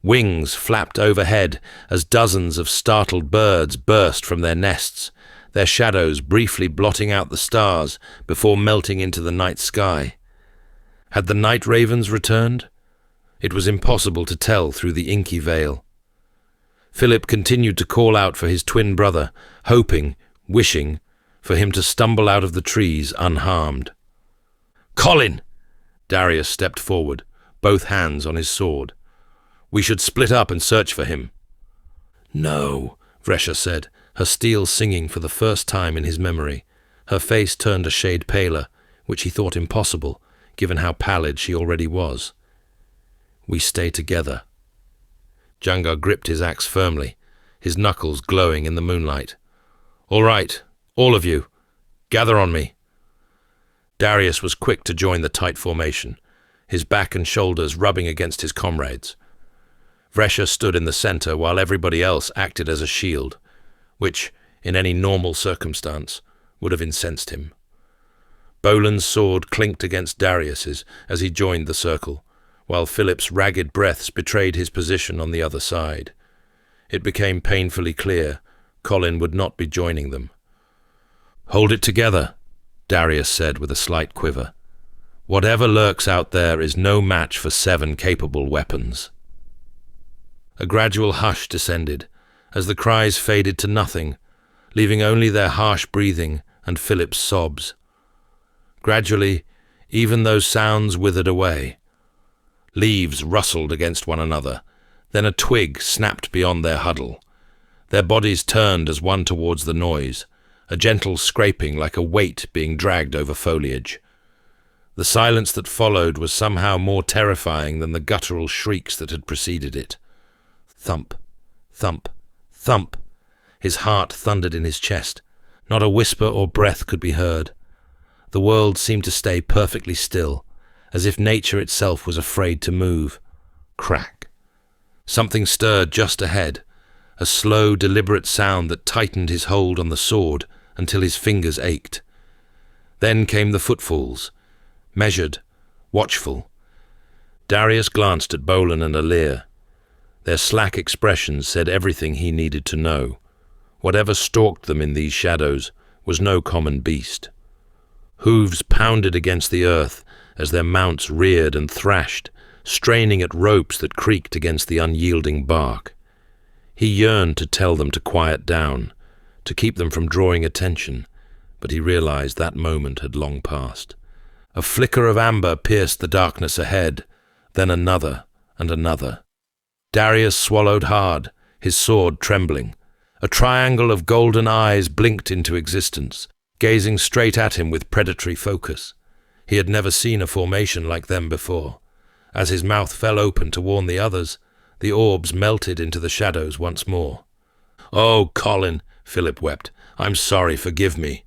Wings flapped overhead as dozens of startled birds burst from their nests, their shadows briefly blotting out the stars before melting into the night sky. Had the night ravens returned? It was impossible to tell through the inky veil. Philip continued to call out for his twin brother, hoping, wishing, for him to stumble out of the trees unharmed. "Colin!" Darius stepped forward, both hands on his sword. "We should split up and search for him." "No," Vresha said, her steel singing for the first time in his memory. Her face turned a shade paler, which he thought impossible, given how pallid she already was. "We stay together." Jangar gripped his axe firmly, his knuckles glowing in the moonlight. "All right, all of you, gather on me." Darius was quick to join the tight formation, his back and shoulders rubbing against his comrades. Vresha stood in the center while everybody else acted as a shield, which, in any normal circumstance, would have incensed him. Bolan's sword clinked against Darius's as he joined the circle, while Philip's ragged breaths betrayed his position on the other side. It became painfully clear Colin would not be joining them. "Hold it together," Darius said with a slight quiver. "Whatever lurks out there is no match for 7 capable weapons." A gradual hush descended, as the cries faded to nothing, leaving only their harsh breathing and Philip's sobs. Gradually, even those sounds withered away. Leaves rustled against one another, then a twig snapped beyond their huddle. Their bodies turned as one towards the noise, a gentle scraping like a weight being dragged over foliage. The silence that followed was somehow more terrifying than the guttural shrieks that had preceded it. Thump, thump, thump. His heart thundered in his chest. Not a whisper or breath could be heard. The world seemed to stay perfectly still, as if nature itself was afraid to move. Crack. Something stirred just ahead, a slow, deliberate sound that tightened his hold on the sword until his fingers ached. Then came the footfalls, measured, watchful. Darius glanced at Bolan and Alir. Their slack expressions said everything he needed to know. Whatever stalked them in these shadows was no common beast. Hooves pounded against the earth as their mounts reared and thrashed, straining at ropes that creaked against the unyielding bark. He yearned to tell them to quiet down, to keep them from drawing attention, but he realized that moment had long passed. A flicker of amber pierced the darkness ahead, then another and another. Darius swallowed hard, his sword trembling. A triangle of golden eyes blinked into existence, gazing straight at him with predatory focus. He had never seen a formation like them before. As his mouth fell open to warn the others, the orbs melted into the shadows once more. "Oh, Colin," Philip wept, "I'm sorry, forgive me."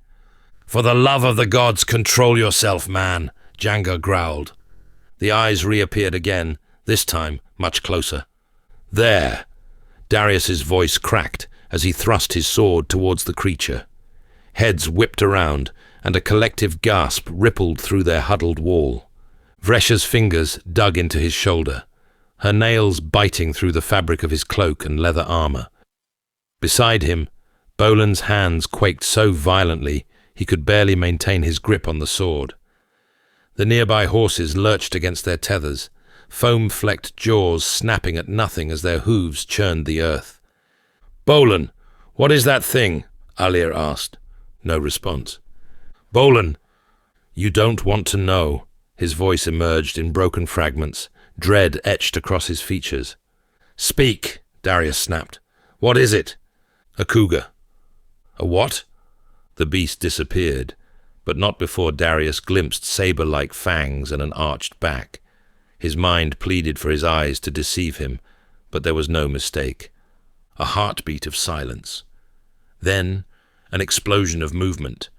"For the love of the gods, control yourself, man," Jangar growled. The eyes reappeared again, this time much closer. "There!" Darius's voice cracked as he thrust his sword towards the creature. Heads whipped around, and a collective gasp rippled through their huddled wall. Vresha's fingers dug into his shoulder, her nails biting through the fabric of his cloak and leather armor. Beside him, Bolan's hands quaked so violently he could barely maintain his grip on the sword. The nearby horses lurched against their tethers, foam-flecked jaws snapping at nothing as their hooves churned the earth. "Bolan, what is that thing?" Alir asked. No response. "Bolan!" "You don't want to know." His voice emerged in broken fragments, dread etched across his features. "Speak," Darius snapped. "What is it?" "A cougar." "A what?" The beast disappeared, but not before Darius glimpsed saber-like fangs and an arched back. His mind pleaded for his eyes to deceive him, but there was no mistake. A heartbeat of silence. Then, an explosion of movement.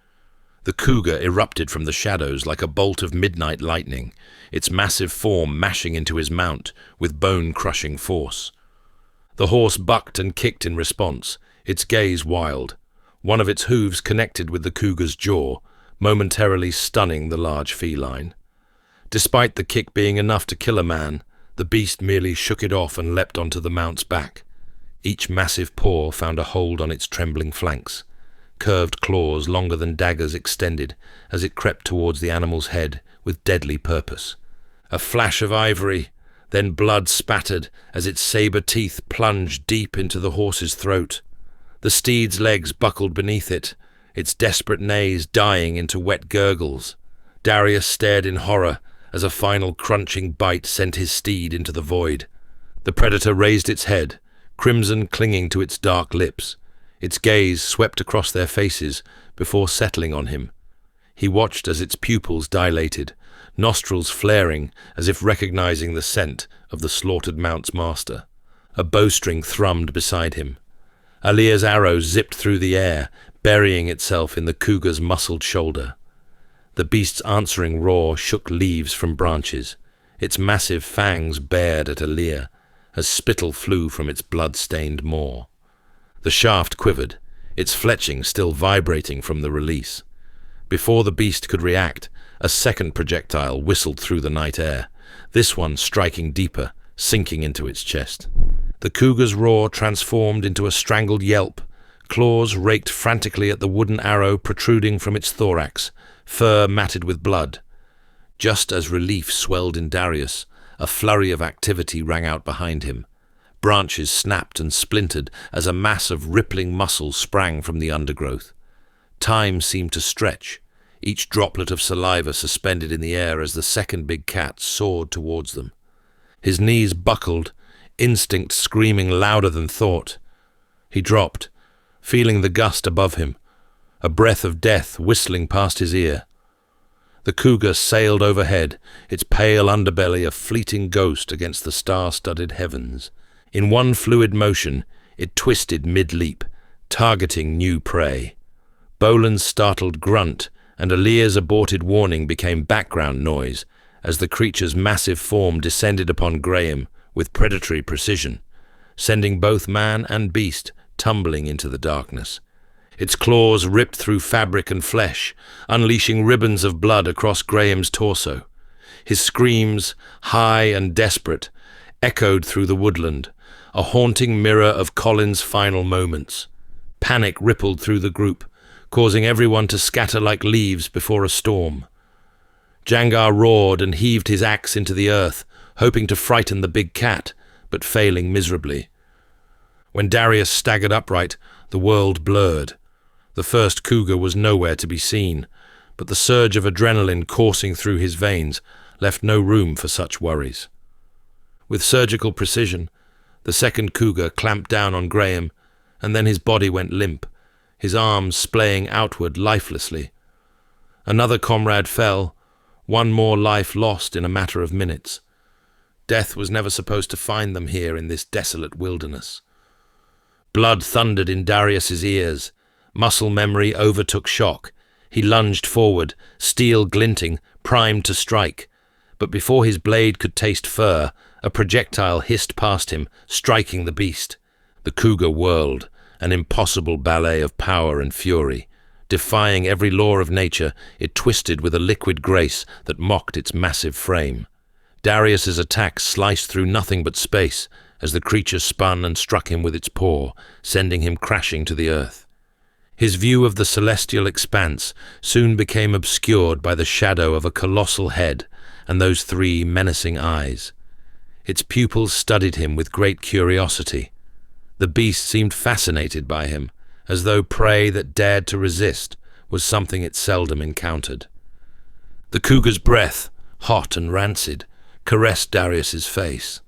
The cougar erupted from the shadows like a bolt of midnight lightning, its massive form mashing into his mount with bone-crushing force. The horse bucked and kicked in response, its gaze wild. One of its hooves connected with the cougar's jaw, momentarily stunning the large feline. Despite the kick being enough to kill a man, The beast merely shook it off and leapt onto the mount's back. Each massive paw found a hold on its trembling flanks. Curved claws longer than daggers extended as it crept towards the animal's head with deadly purpose. A flash of ivory, then blood spattered as its saber teeth plunged deep into the horse's throat. The steed's legs buckled beneath it, its desperate neighs dying into wet gurgles. Darius stared in horror as a final crunching bite sent his steed into the void. The predator raised its head, crimson clinging to its dark lips. Its gaze swept across their faces before settling on him. He watched as its pupils dilated, nostrils flaring as if recognizing the scent of the slaughtered mount's master. A bowstring thrummed beside him. Alia's arrow zipped through the air, burying itself in the cougar's muscled shoulder. The beast's answering roar shook leaves from branches. Its massive fangs bared at Alia as spittle flew from its blood-stained maw. The shaft quivered, its fletching still vibrating from the release. Before the beast could react, a second projectile whistled through the night air, this one striking deeper, sinking into its chest. The cougar's roar transformed into a strangled yelp. Claws raked frantically at the wooden arrow protruding from its thorax, fur matted with blood. Just as relief swelled in Darius, a flurry of activity rang out behind him. Branches snapped and splintered as a mass of rippling muscle sprang from the undergrowth. Time seemed to stretch, each droplet of saliva suspended in the air as the second big cat soared towards them. His knees buckled, instinct screaming louder than thought. He dropped, feeling the gust above him, a breath of death whistling past his ear. The cougar sailed overhead, its pale underbelly a fleeting ghost against the star-studded heavens. In one fluid motion, it twisted mid-leap, targeting new prey. Boland's startled grunt and Alia's aborted warning became background noise as the creature's massive form descended upon Graham with predatory precision, sending both man and beast tumbling into the darkness. Its claws ripped through fabric and flesh, unleashing ribbons of blood across Graham's torso. His screams, high and desperate, echoed through the woodland, a haunting mirror of Colin's final moments. Panic rippled through the group, causing everyone to scatter like leaves before a storm. Jangar roared and heaved his axe into the earth, hoping to frighten the big cat, but failing miserably. When Darius staggered upright, the world blurred. The first cougar was nowhere to be seen, but the surge of adrenaline coursing through his veins left no room for such worries. With surgical precision, the second cougar clamped down on Graham, and then his body went limp, his arms splaying outward lifelessly. Another comrade fell, one more life lost in a matter of minutes. Death was never supposed to find them here in this desolate wilderness. Blood thundered in Darius's ears. Muscle memory overtook shock. He lunged forward, steel glinting, primed to strike. But before his blade could taste fur, a projectile hissed past him, striking the beast. The cougar whirled, an impossible ballet of power and fury. Defying every law of nature, it twisted with a liquid grace that mocked its massive frame. Darius's attack sliced through nothing but space as the creature spun and struck him with its paw, sending him crashing to the earth. His view of the celestial expanse soon became obscured by the shadow of a colossal head and those three menacing eyes. Its pupils studied him with great curiosity. The beast seemed fascinated by him, as though prey that dared to resist was something it seldom encountered. The cougar's breath, hot and rancid, caressed Darius's face.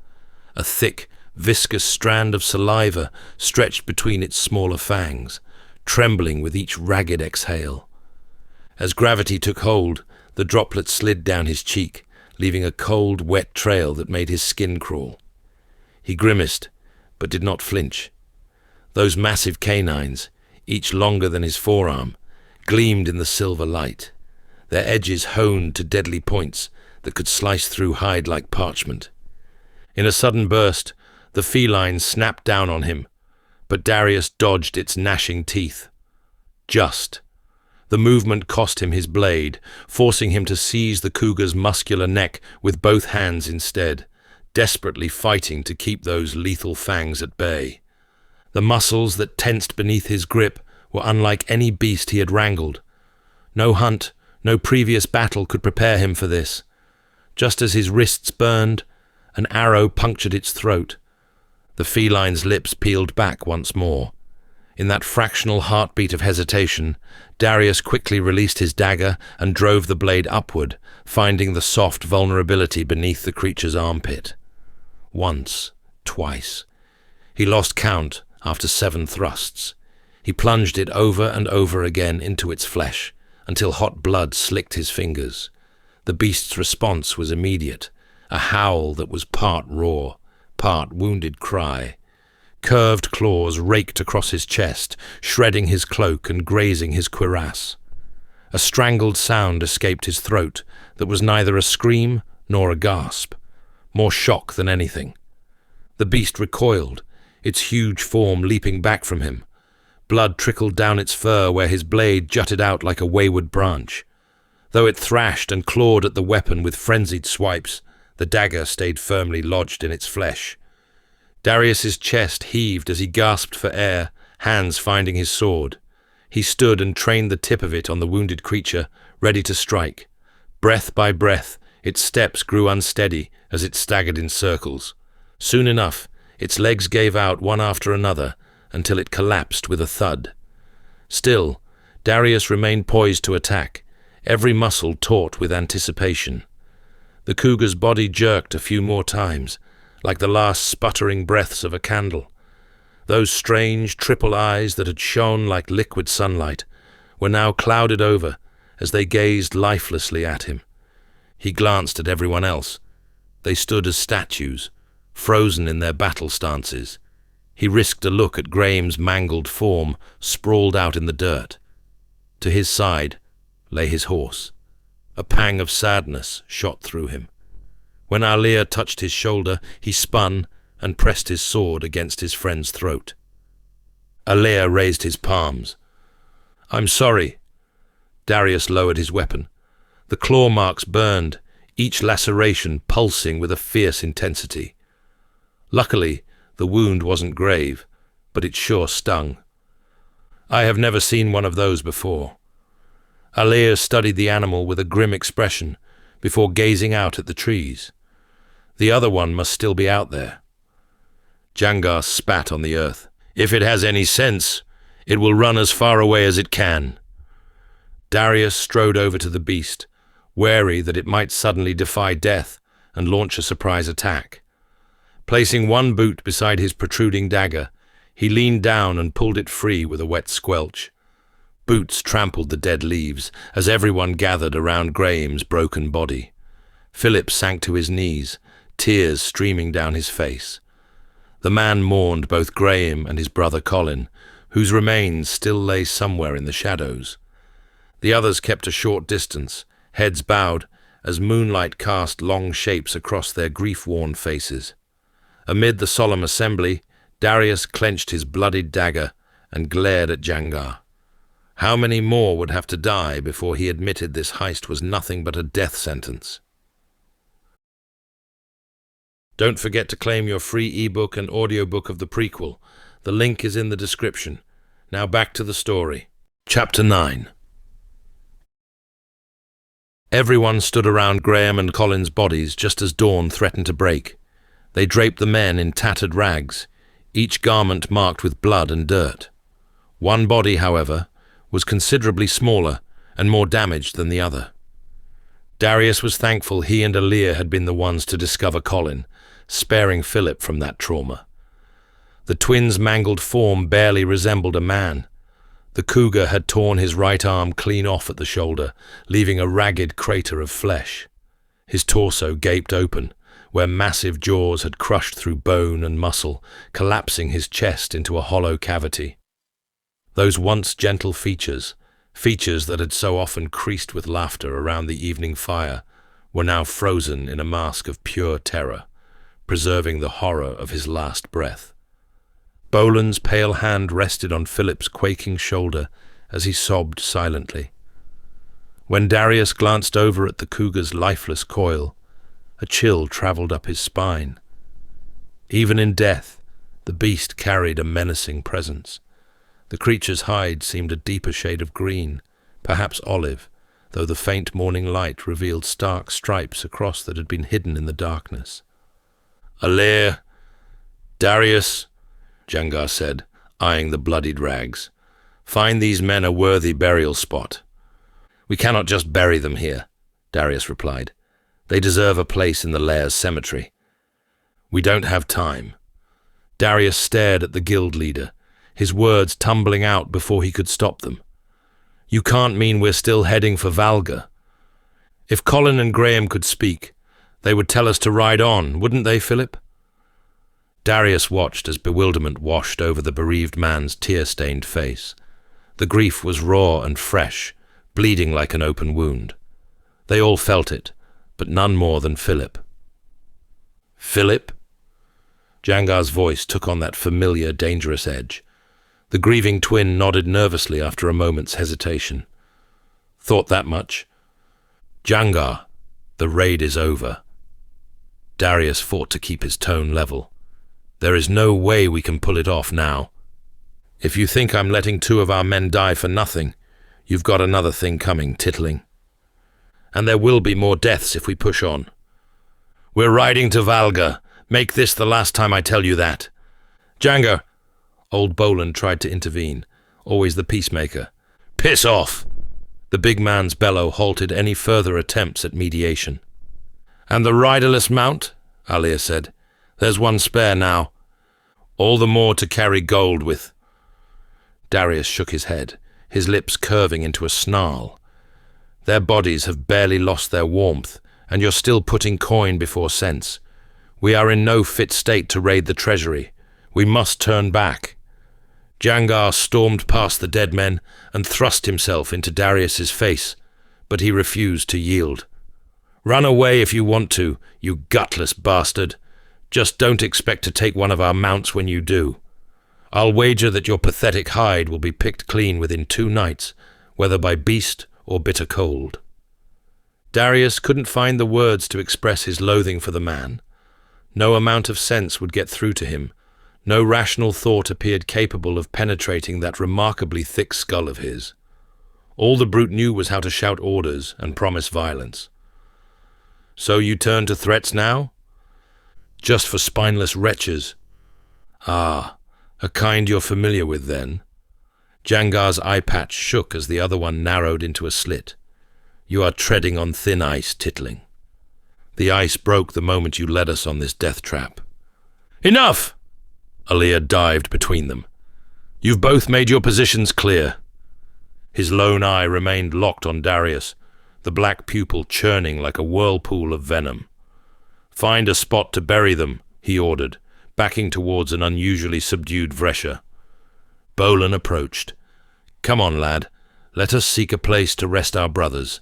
A thick, viscous strand of saliva stretched between its smaller fangs, trembling with each ragged exhale. As gravity took hold, the droplet slid down his cheek, leaving a cold, wet trail that made his skin crawl. He grimaced, but did not flinch. Those massive canines, each longer than his forearm, gleamed in the silver light, their edges honed to deadly points that could slice through hide like parchment. In a sudden burst, the feline snapped down on him, but Darius dodged its gnashing teeth. Just. The movement cost him his blade, forcing him to seize the cougar's muscular neck with both hands instead. desperately fighting to keep those lethal fangs at bay. The muscles that tensed beneath his grip were unlike any beast he had wrangled. No hunt, no previous battle could prepare him for this. Just as his wrists burned, an arrow punctured its throat. The feline's lips peeled back once more. In that fractional heartbeat of hesitation, Darius quickly released his dagger and drove the blade upward, finding the soft vulnerability beneath the creature's armpit. Once, twice. He lost count after 7 thrusts. He plunged it over and over again into its flesh, until hot blood slicked his fingers. The beast's response was immediate, a howl that was part roar, part wounded cry. Curved claws raked across his chest, shredding his cloak and grazing his cuirass. A strangled sound escaped his throat that was neither a scream nor a gasp, more shock than anything. The beast recoiled, its huge form leaping back from him. Blood trickled down its fur where his blade jutted out like a wayward branch. Though it thrashed and clawed at the weapon with frenzied swipes, the dagger stayed firmly lodged in its flesh. Darius's chest heaved as he gasped for air, hands finding his sword. He stood and trained the tip of it on the wounded creature, ready to strike. Breath by breath, its steps grew unsteady as it staggered in circles. Soon enough, its legs gave out one after another until it collapsed with a thud. Still, Darius remained poised to attack, every muscle taut with anticipation. The cougar's body jerked a few more times, like the last sputtering breaths of a candle. Those strange triple eyes that had shone like liquid sunlight were now clouded over as they gazed lifelessly at him. He glanced at everyone else. They stood as statues, frozen in their battle stances. He risked a look at Graham's mangled form sprawled out in the dirt. To his side lay his horse. A pang of sadness shot through him. When Alia touched his shoulder, he spun and pressed his sword against his friend's throat. Alia raised his palms. "I'm sorry." Darius lowered his weapon. The claw marks burned, each laceration pulsing with a fierce intensity. Luckily, the wound wasn't grave, but it sure stung. "I have never seen one of those before." Alia studied the animal with a grim expression before gazing out at the trees. The other one must still be out there. Jangar spat on the earth. "If it has any sense, it will run as far away as it can." Darius strode over to the beast, wary that it might suddenly defy death and launch a surprise attack. Placing one boot beside his protruding dagger, he leaned down and pulled it free with a wet squelch. Boots trampled the dead leaves as everyone gathered around Graham's broken body. Philip sank to his knees, tears streaming down his face. The man mourned both Graham and his brother Colin, whose remains still lay somewhere in the shadows. The others kept a short distance, heads bowed, as moonlight cast long shapes across their grief-worn faces. Amid the solemn assembly, Darius clenched his bloodied dagger and glared at Jangar. How many more would have to die before he admitted this heist was nothing but a death sentence? Don't forget to claim your free ebook and audiobook of the prequel. The link is in the description. Now back to the story. Chapter 9. Everyone stood around Graham and Colin's bodies just as dawn threatened to break. They draped the men in tattered rags, each garment marked with blood and dirt. One body, however, was considerably smaller and more damaged than the other. Darius was thankful he and Alia had been the ones to discover Colin, sparing Philip from that trauma. The twins' mangled form barely resembled a man. The cougar had torn his right arm clean off at the shoulder, leaving a ragged crater of flesh. His torso gaped open, where massive jaws had crushed through bone and muscle, collapsing his chest into a hollow cavity. Those once gentle features that had so often creased with laughter around the evening fire, were now frozen in a mask of pure terror, preserving the horror of his last breath. Boland's pale hand rested on Philip's quaking shoulder as he sobbed silently. When Darius glanced over at the cougar's lifeless coil, A chill travelled up his spine. Even in death, the beast carried a menacing presence. The creature's hide seemed a deeper shade of green, perhaps olive, though the faint morning light revealed stark stripes across that had been hidden in the darkness. "Alir, Darius," Jangar said, eyeing the bloodied rags. "Find these men a worthy burial spot." "We cannot just bury them here," Darius replied. "They deserve a place in the Lairs cemetery." "We don't have time." Darius stared at the guild leader, his words tumbling out before he could stop them. "You can't mean we're still heading for Valga?" "If Colin and Graham could speak, they would tell us to ride on, wouldn't they, Philip?" Darius watched as bewilderment washed over the bereaved man's tear-stained face. The grief was raw and fresh, bleeding like an open wound. They all felt it, but none more than Philip. "Philip?" Jangar's voice took on that familiar, dangerous edge. The grieving twin nodded nervously after a moment's hesitation. "Thought that much?" "Jangar, the raid is over." Darius fought to keep his tone level. "There is no way we can pull it off now. If you think I'm letting 2 of our men die for nothing, you've got another thing coming, titling. And there will be more deaths if we push on. We're riding to Valga. Make this the last time I tell you that." "Jangar," old Boland tried to intervene, always the peacemaker. "Piss off!" The big man's bellow halted any further attempts at mediation. "And the riderless mount?" Alir said. "There's one spare now. All the more to carry gold with." Darius shook his head, his lips curving into a snarl. "Their bodies have barely lost their warmth, and you're still putting coin before sense. We are in no fit state to raid the treasury. We must turn back." Jangar stormed past the dead men and thrust himself into Darius's face, but he refused to yield. "Run away if you want to, you gutless bastard. Just don't expect to take one of our mounts when you do. I'll wager that your pathetic hide will be picked clean within 2 nights, whether by beast or bitter cold." Darius couldn't find the words to express his loathing for the man. No amount of sense would get through to him. No rational thought appeared capable of penetrating that remarkably thick skull of his. All the brute knew was how to shout orders and promise violence. "So you turn to threats now?" "Just for spineless wretches." "Ah, a kind you're familiar with then." Jangar's eye patch shook as the other one narrowed into a slit. "You are treading on thin ice, titling. The ice broke the moment you led us on this death trap." "Enough!" Alir dived between them. "You've both made your positions clear." His lone eye remained locked on Darius, the black pupil churning like a whirlpool of venom. "Find a spot to bury them," he ordered, backing towards an unusually subdued Vresha. Bolan approached. "Come on, lad. Let us seek a place to rest our brothers."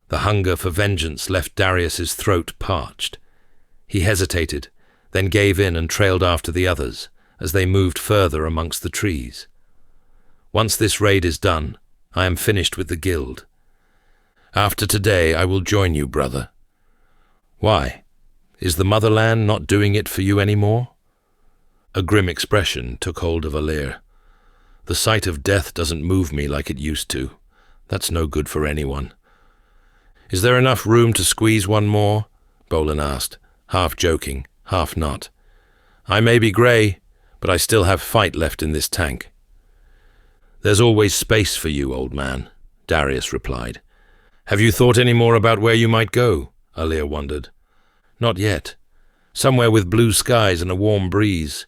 The hunger for vengeance left Darius's throat parched. He hesitated, then gave in and trailed after the others as they moved further amongst the trees. "Once this raid is done, I am finished with the guild. After today I will join you, brother." "Why? Is the motherland not doing it for you anymore?" A grim expression took hold of Alir. "The sight of death doesn't move me like it used to. That's no good for anyone." "Is there enough room to squeeze one more?" Bolan asked, half joking, half not. "I may be grey, but I still have fight left in this tank." "There's always space for you, old man," Darius replied. "Have you thought any more about where you might go?" Alir wondered. "Not yet. Somewhere with blue skies and a warm breeze."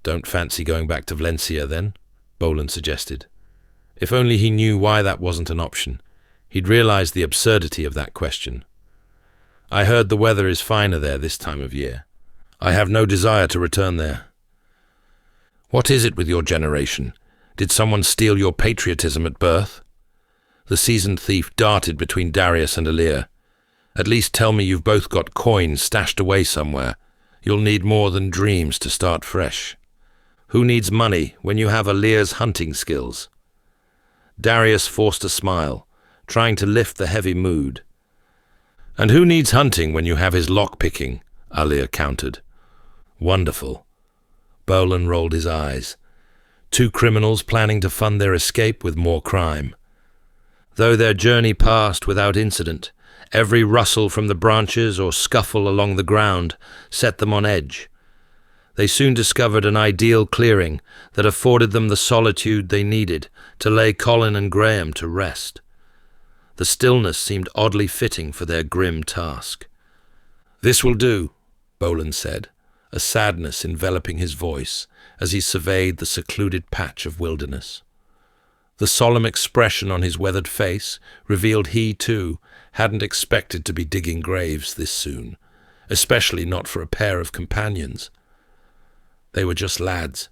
"Don't fancy going back to Valencia, then?" Bolan suggested. If only he knew why that wasn't an option. He'd realized the absurdity of that question. "I heard the weather is finer there this time of year. I have no desire to return there." "What is it with your generation? Did someone steal your patriotism at birth?" The seasoned thief darted between Darius and Alir. "At least tell me you've both got coins stashed away somewhere. You'll need more than dreams to start fresh. Who needs money when you have Alir's hunting skills?" Darius forced a smile, trying to lift the heavy mood. And who needs hunting when you have his lock-picking? Alia countered. Wonderful. Bolan rolled his eyes. Two criminals planning to fund their escape with more crime. Though their journey passed without incident, every rustle from the branches or scuffle along the ground set them on edge. They soon discovered an ideal clearing that afforded them the solitude they needed to lay Colin and Graham to rest. The stillness seemed oddly fitting for their grim task. "This will do," Bolan said, a sadness enveloping his voice as he surveyed the secluded patch of wilderness. The solemn expression on his weathered face revealed he, too, hadn't expected to be digging graves this soon, especially not for a pair of companions. They were just lads,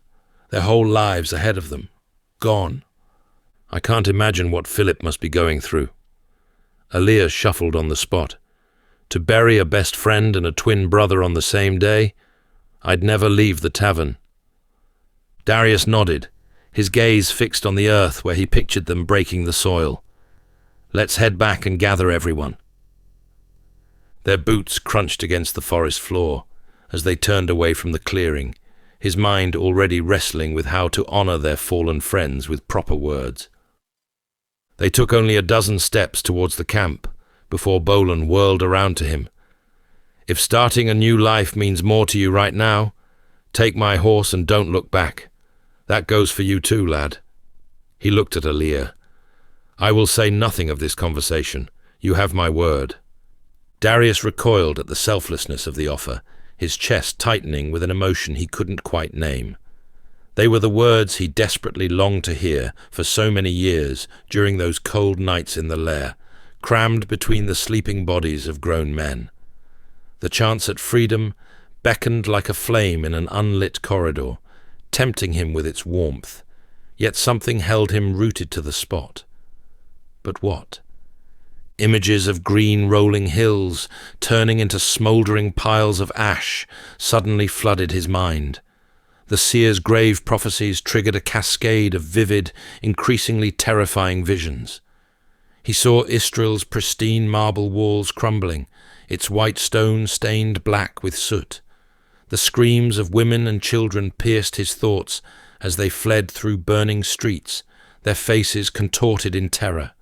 their whole lives ahead of them, gone. I can't imagine what Philip must be going through. Alia shuffled on the spot. To bury a best friend and a twin brother on the same day? I'd never leave the tavern. Darius nodded, his gaze fixed on the earth where he pictured them breaking the soil. Let's head back and gather everyone. Their boots crunched against the forest floor as they turned away from the clearing, his mind already wrestling with how to honor their fallen friends with proper words. They took only a dozen steps towards the camp before Bolan whirled around to him. If starting a new life means more to you right now, take my horse and don't look back. That goes for you too, lad. He looked at Alia. I will say nothing of this conversation. You have my word. Darius recoiled at the selflessness of the offer, his chest tightening with an emotion he couldn't quite name. They were the words he desperately longed to hear for so many years during those cold nights in the lair, crammed between the sleeping bodies of grown men. The chance at freedom beckoned like a flame in an unlit corridor, tempting him with its warmth, yet something held him rooted to the spot. But what? Images of green rolling hills turning into smouldering piles of ash suddenly flooded his mind. The seer's grave prophecies triggered a cascade of vivid, increasingly terrifying visions. He saw Istril's pristine marble walls crumbling, its white stone stained black with soot. The screams of women and children pierced his thoughts as they fled through burning streets, their faces contorted in terror.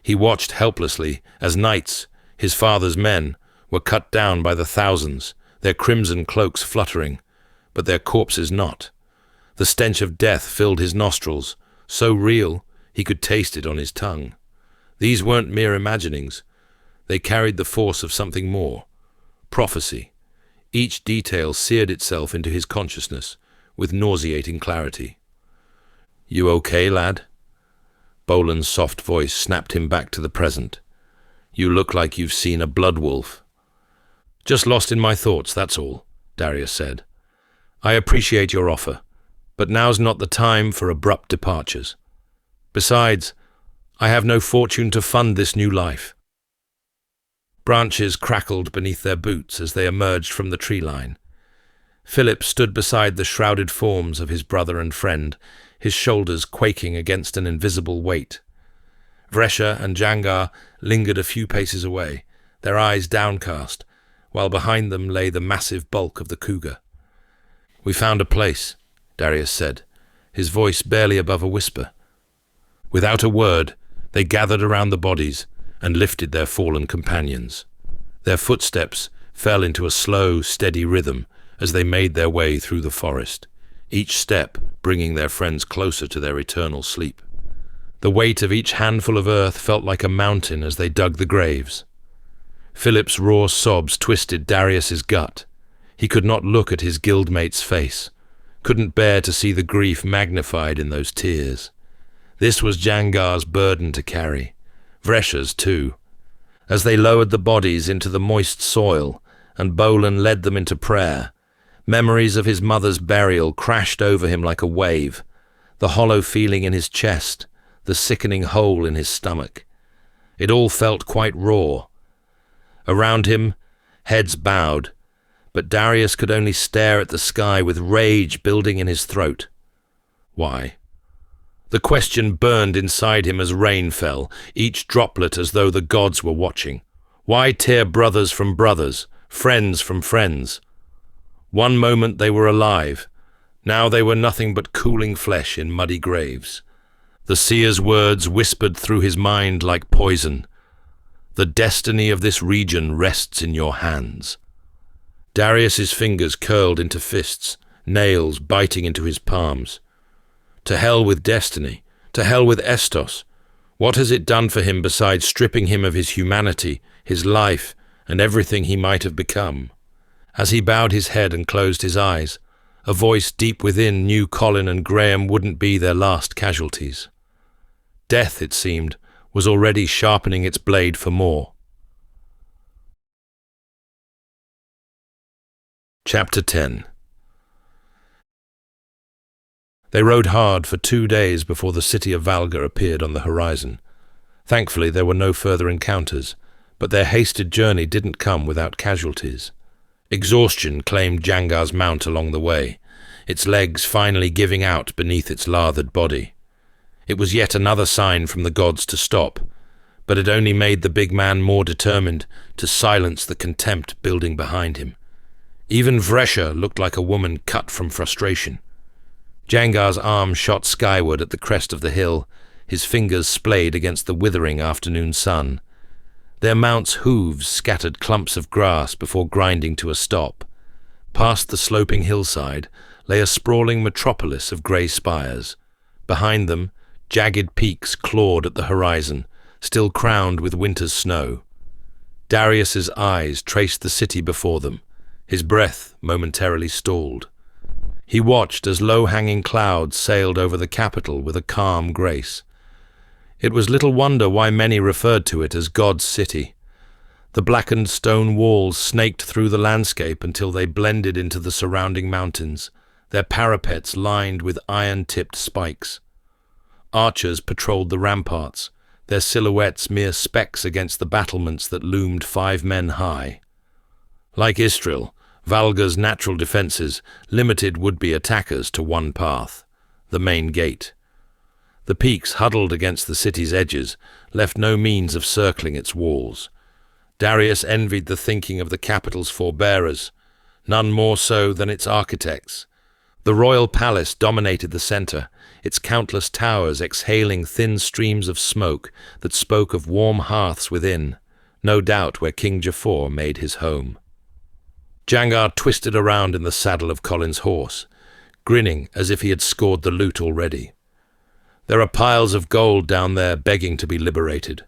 He watched helplessly as knights, his father's men, were cut down by the thousands, their crimson cloaks fluttering, but their corpses not. The stench of death filled his nostrils, so real he could taste it on his tongue. These weren't mere imaginings. They carried the force of something more. Prophecy. Each detail seared itself into his consciousness with nauseating clarity. You okay, lad? Bolan's soft voice snapped him back to the present. You look like you've seen a blood wolf. Just lost in my thoughts, that's all, Darius said. I appreciate your offer, but now's not the time for abrupt departures. Besides, I have no fortune to fund this new life. Branches crackled beneath their boots as they emerged from the tree line. Philip stood beside the shrouded forms of his brother and friend, his shoulders quaking against an invisible weight. Vresha and Jangar lingered a few paces away, their eyes downcast, while behind them lay the massive bulk of the cougar. We found a place, Darius said, his voice barely above a whisper. Without a word, they gathered around the bodies and lifted their fallen companions. Their footsteps fell into a slow, steady rhythm as they made their way through the forest, each step bringing their friends closer to their eternal sleep. The weight of each handful of earth felt like a mountain as they dug the graves. Philip's raw sobs twisted Darius's gut. He could not look at his guildmate's face, couldn't bear to see the grief magnified in those tears. This was Jangar's burden to carry, Vresha's too. As they lowered the bodies into the moist soil and Bolan led them into prayer, memories of his mother's burial crashed over him like a wave, the hollow feeling in his chest, the sickening hole in his stomach. It all felt quite raw. Around him, heads bowed, but Darius could only stare at the sky with rage building in his throat. Why? The question burned inside him as rain fell, each droplet as though the gods were watching. Why tear brothers from brothers, friends from friends? One moment they were alive, now they were nothing but cooling flesh in muddy graves. The seer's words whispered through his mind like poison. The destiny of this region rests in your hands. Darius's fingers curled into fists, nails biting into his palms. To hell with destiny, to hell with Estos. What has it done for him besides stripping him of his humanity, his life, and everything he might have become? As he bowed his head and closed his eyes, a voice deep within knew Colin and Graham wouldn't be their last casualties. Death, it seemed, was already sharpening its blade for more. Chapter 10. They rode hard for 2 days before the city of Valga appeared on the horizon. Thankfully, there were no further encounters, but their hasted journey didn't come without casualties. Exhaustion claimed Jangar's mount along the way, its legs finally giving out beneath its lathered body. It was yet another sign from the gods to stop, but it only made the big man more determined to silence the contempt building behind him. Even Vresha looked like a woman cut from frustration. Jangar's arm shot skyward at the crest of the hill, his fingers splayed against the withering afternoon sun. Their mounts' hooves scattered clumps of grass before grinding to a stop. Past the sloping hillside lay a sprawling metropolis of grey spires. Behind them, jagged peaks clawed at the horizon, still crowned with winter's snow. Darius's eyes traced the city before them, his breath momentarily stalled. He watched as low-hanging clouds sailed over the capital with a calm grace. It was little wonder why many referred to it as God's city. The blackened stone walls snaked through the landscape until they blended into the surrounding mountains, their parapets lined with iron-tipped spikes. Archers patrolled the ramparts, their silhouettes mere specks against the battlements that loomed 5 men high. Like Istril, Valga's natural defences limited would-be attackers to one path, the main gate. The peaks huddled against the city's edges left no means of circling its walls. Darius envied the thinking of the capital's forebearers, none more so than its architects. The royal palace dominated the centre, its countless towers exhaling thin streams of smoke that spoke of warm hearths within, no doubt where King Jafar made his home. Jangar twisted around in the saddle of Colin's horse, grinning as if he had scored the loot already. There are piles of gold down there begging to be liberated.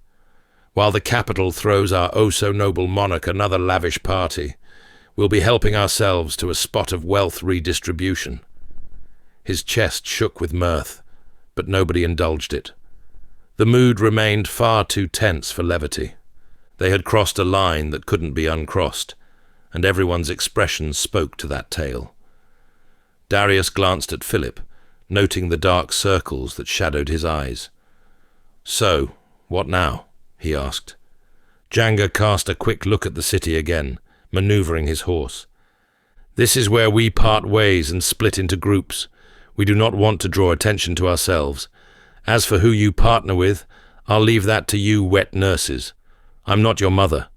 While the capital throws our oh-so-noble monarch another lavish party, we'll be helping ourselves to a spot of wealth redistribution. His chest shook with mirth, but nobody indulged it. The mood remained far too tense for levity. They had crossed a line that couldn't be uncrossed, and everyone's expression spoke to that tale. Darius glanced at Philip, noting the dark circles that shadowed his eyes. "So, what now?" he asked. Jangar cast a quick look at the city again, maneuvering his horse. "This is where we part ways and split into groups. We do not want to draw attention to ourselves. As for who you partner with, I'll leave that to you wet nurses. I'm not your mother."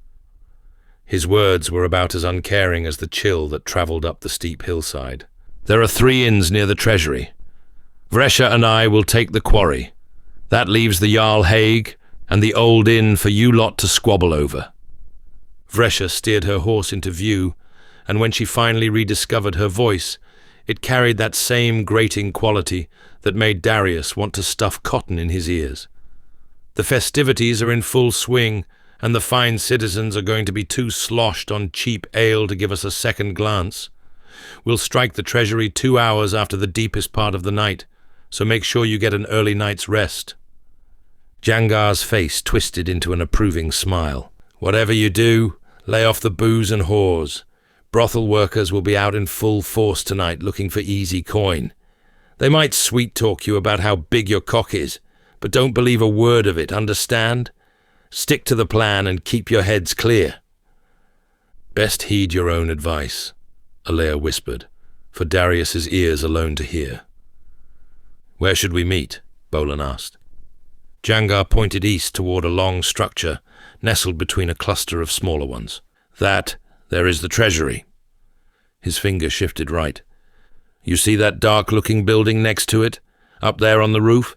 His words were about as uncaring as the chill that travelled up the steep hillside. "There are 3 inns near the treasury. Vresha and I will take the quarry. That leaves the Jarl Haig and the old inn for you lot to squabble over." Vresha steered her horse into view, and when she finally rediscovered her voice, it carried that same grating quality that made Darius want to stuff cotton in his ears. "The festivities are in full swing, and the fine citizens are going to be too sloshed on cheap ale to give us a second glance. We'll strike the treasury 2 hours after the deepest part of the night, so make sure you get an early night's rest." Jangar's face twisted into an approving smile. "Whatever you do, lay off the booze and whores. Brothel workers will be out in full force tonight looking for easy coin. They might sweet-talk you about how big your cock is, but don't believe a word of it, understand? Stick to the plan and keep your heads clear." "Best heed your own advice," Alea whispered, for Darius's ears alone to hear. "Where should we meet?" Bolan asked. Jangar pointed east toward a long structure nestled between a cluster of smaller ones. There is the treasury. His finger shifted right. You see that dark-looking building next to it? Up there on the roof?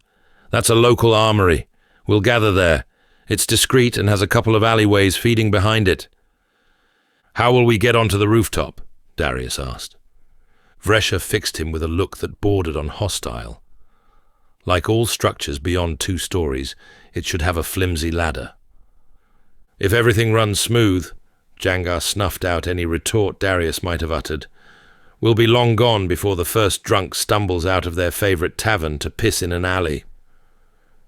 That's a local armory. We'll gather there. It's discreet and has a couple of alleyways feeding behind it. How will we get onto the rooftop? Darius asked. Vresha fixed him with a look that bordered on hostile. Like all structures beyond 2 stories, it should have a flimsy ladder. If everything runs smooth, Jangar snuffed out any retort Darius might have uttered, we'll be long gone before the first drunk stumbles out of their favorite tavern to piss in an alley.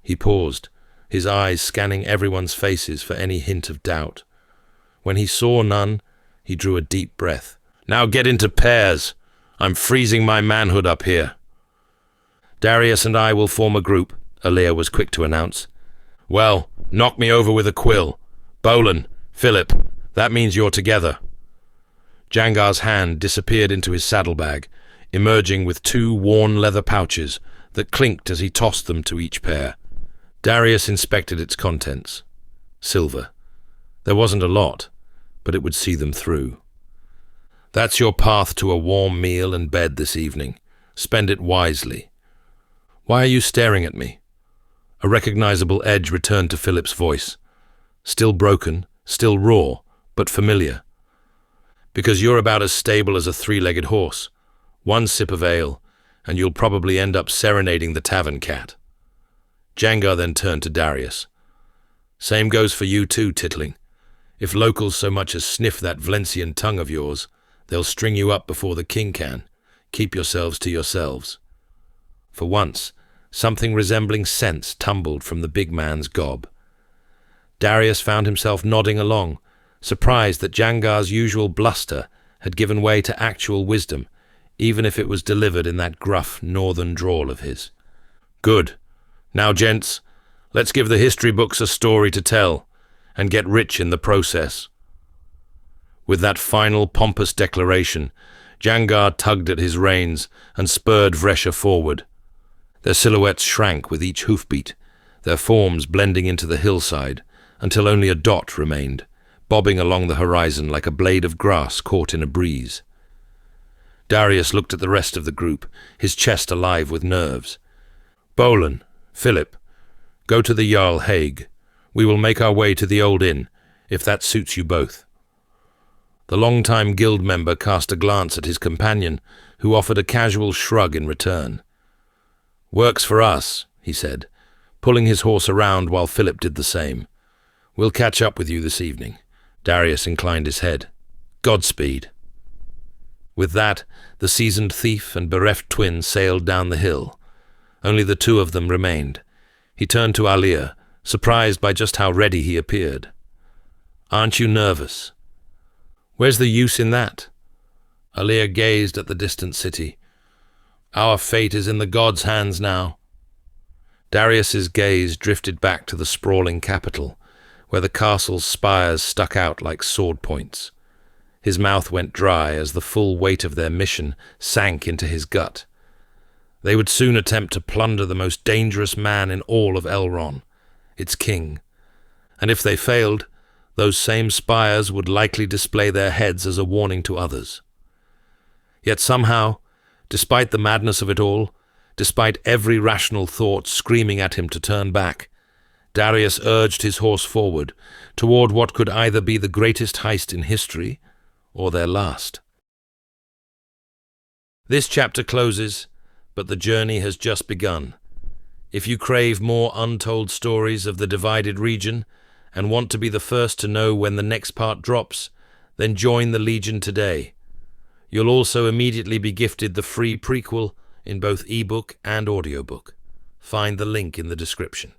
He paused, his eyes scanning everyone's faces for any hint of doubt. When he saw none, he drew a deep breath. Now get into pairs. I'm freezing my manhood up here. Darius and I will form a group, Aaliyah was quick to announce. Well, knock me over with a quill. Bolin, Philip, that means you're together. Jangar's hand disappeared into his saddlebag, emerging with 2 worn leather pouches that clinked as he tossed them to each pair. Darius inspected its contents. Silver. There wasn't a lot, but it would see them through. That's your path to a warm meal and bed this evening. Spend it wisely. Why are you staring at me? A recognizable edge returned to Philip's voice. Still broken, still raw, but familiar. Because you're about as stable as a 3-legged horse. 1 sip of ale, and you'll probably end up serenading the tavern cat. Jangar then turned to Darius. Same goes for you too, Titling. If locals so much as sniff that Valencian tongue of yours, they'll string you up before the king can. Keep yourselves to yourselves. For once, something resembling sense tumbled from the big man's gob. Darius found himself nodding along, surprised that Jangar's usual bluster had given way to actual wisdom, even if it was delivered in that gruff northern drawl of his. Good. Now, gents, let's give the history books a story to tell, and get rich in the process. With that final pompous declaration, Jangar tugged at his reins and spurred Vresha forward. Their silhouettes shrank with each hoofbeat, their forms blending into the hillside, until only a dot remained, bobbing along the horizon like a blade of grass caught in a breeze. Darius looked at the rest of the group, his chest alive with nerves. Bolin, Philip, go to the Jarl Haig. We will make our way to the old inn, if that suits you both. The long-time guild member cast a glance at his companion, who offered a casual shrug in return. Works for us, he said, pulling his horse around while Philip did the same. We'll catch up with you this evening. Darius inclined his head. Godspeed. With that, the seasoned thief and bereft twin sailed down the hill. Only the 2 of them remained. He turned to Aaliyah, surprised by just how ready he appeared. Aren't you nervous? Where's the use in that? Aaliyah gazed at the distant city. Our fate is in the gods' hands now. Darius's gaze drifted back to the sprawling capital, where the castle's spires stuck out like sword points. His mouth went dry as the full weight of their mission sank into his gut. They would soon attempt to plunder the most dangerous man in all of Elrond, its king. And if they failed, those same spires would likely display their heads as a warning to others. Yet somehow, despite the madness of it all, despite every rational thought screaming at him to turn back, Darius urged his horse forward, toward what could either be the greatest heist in history, or their last. This chapter closes, but the journey has just begun. If you crave more untold stories of the divided region, and want to be the first to know when the next part drops, then join the Legion today. You'll also immediately be gifted the free prequel in both ebook and audiobook. Find the link in the description.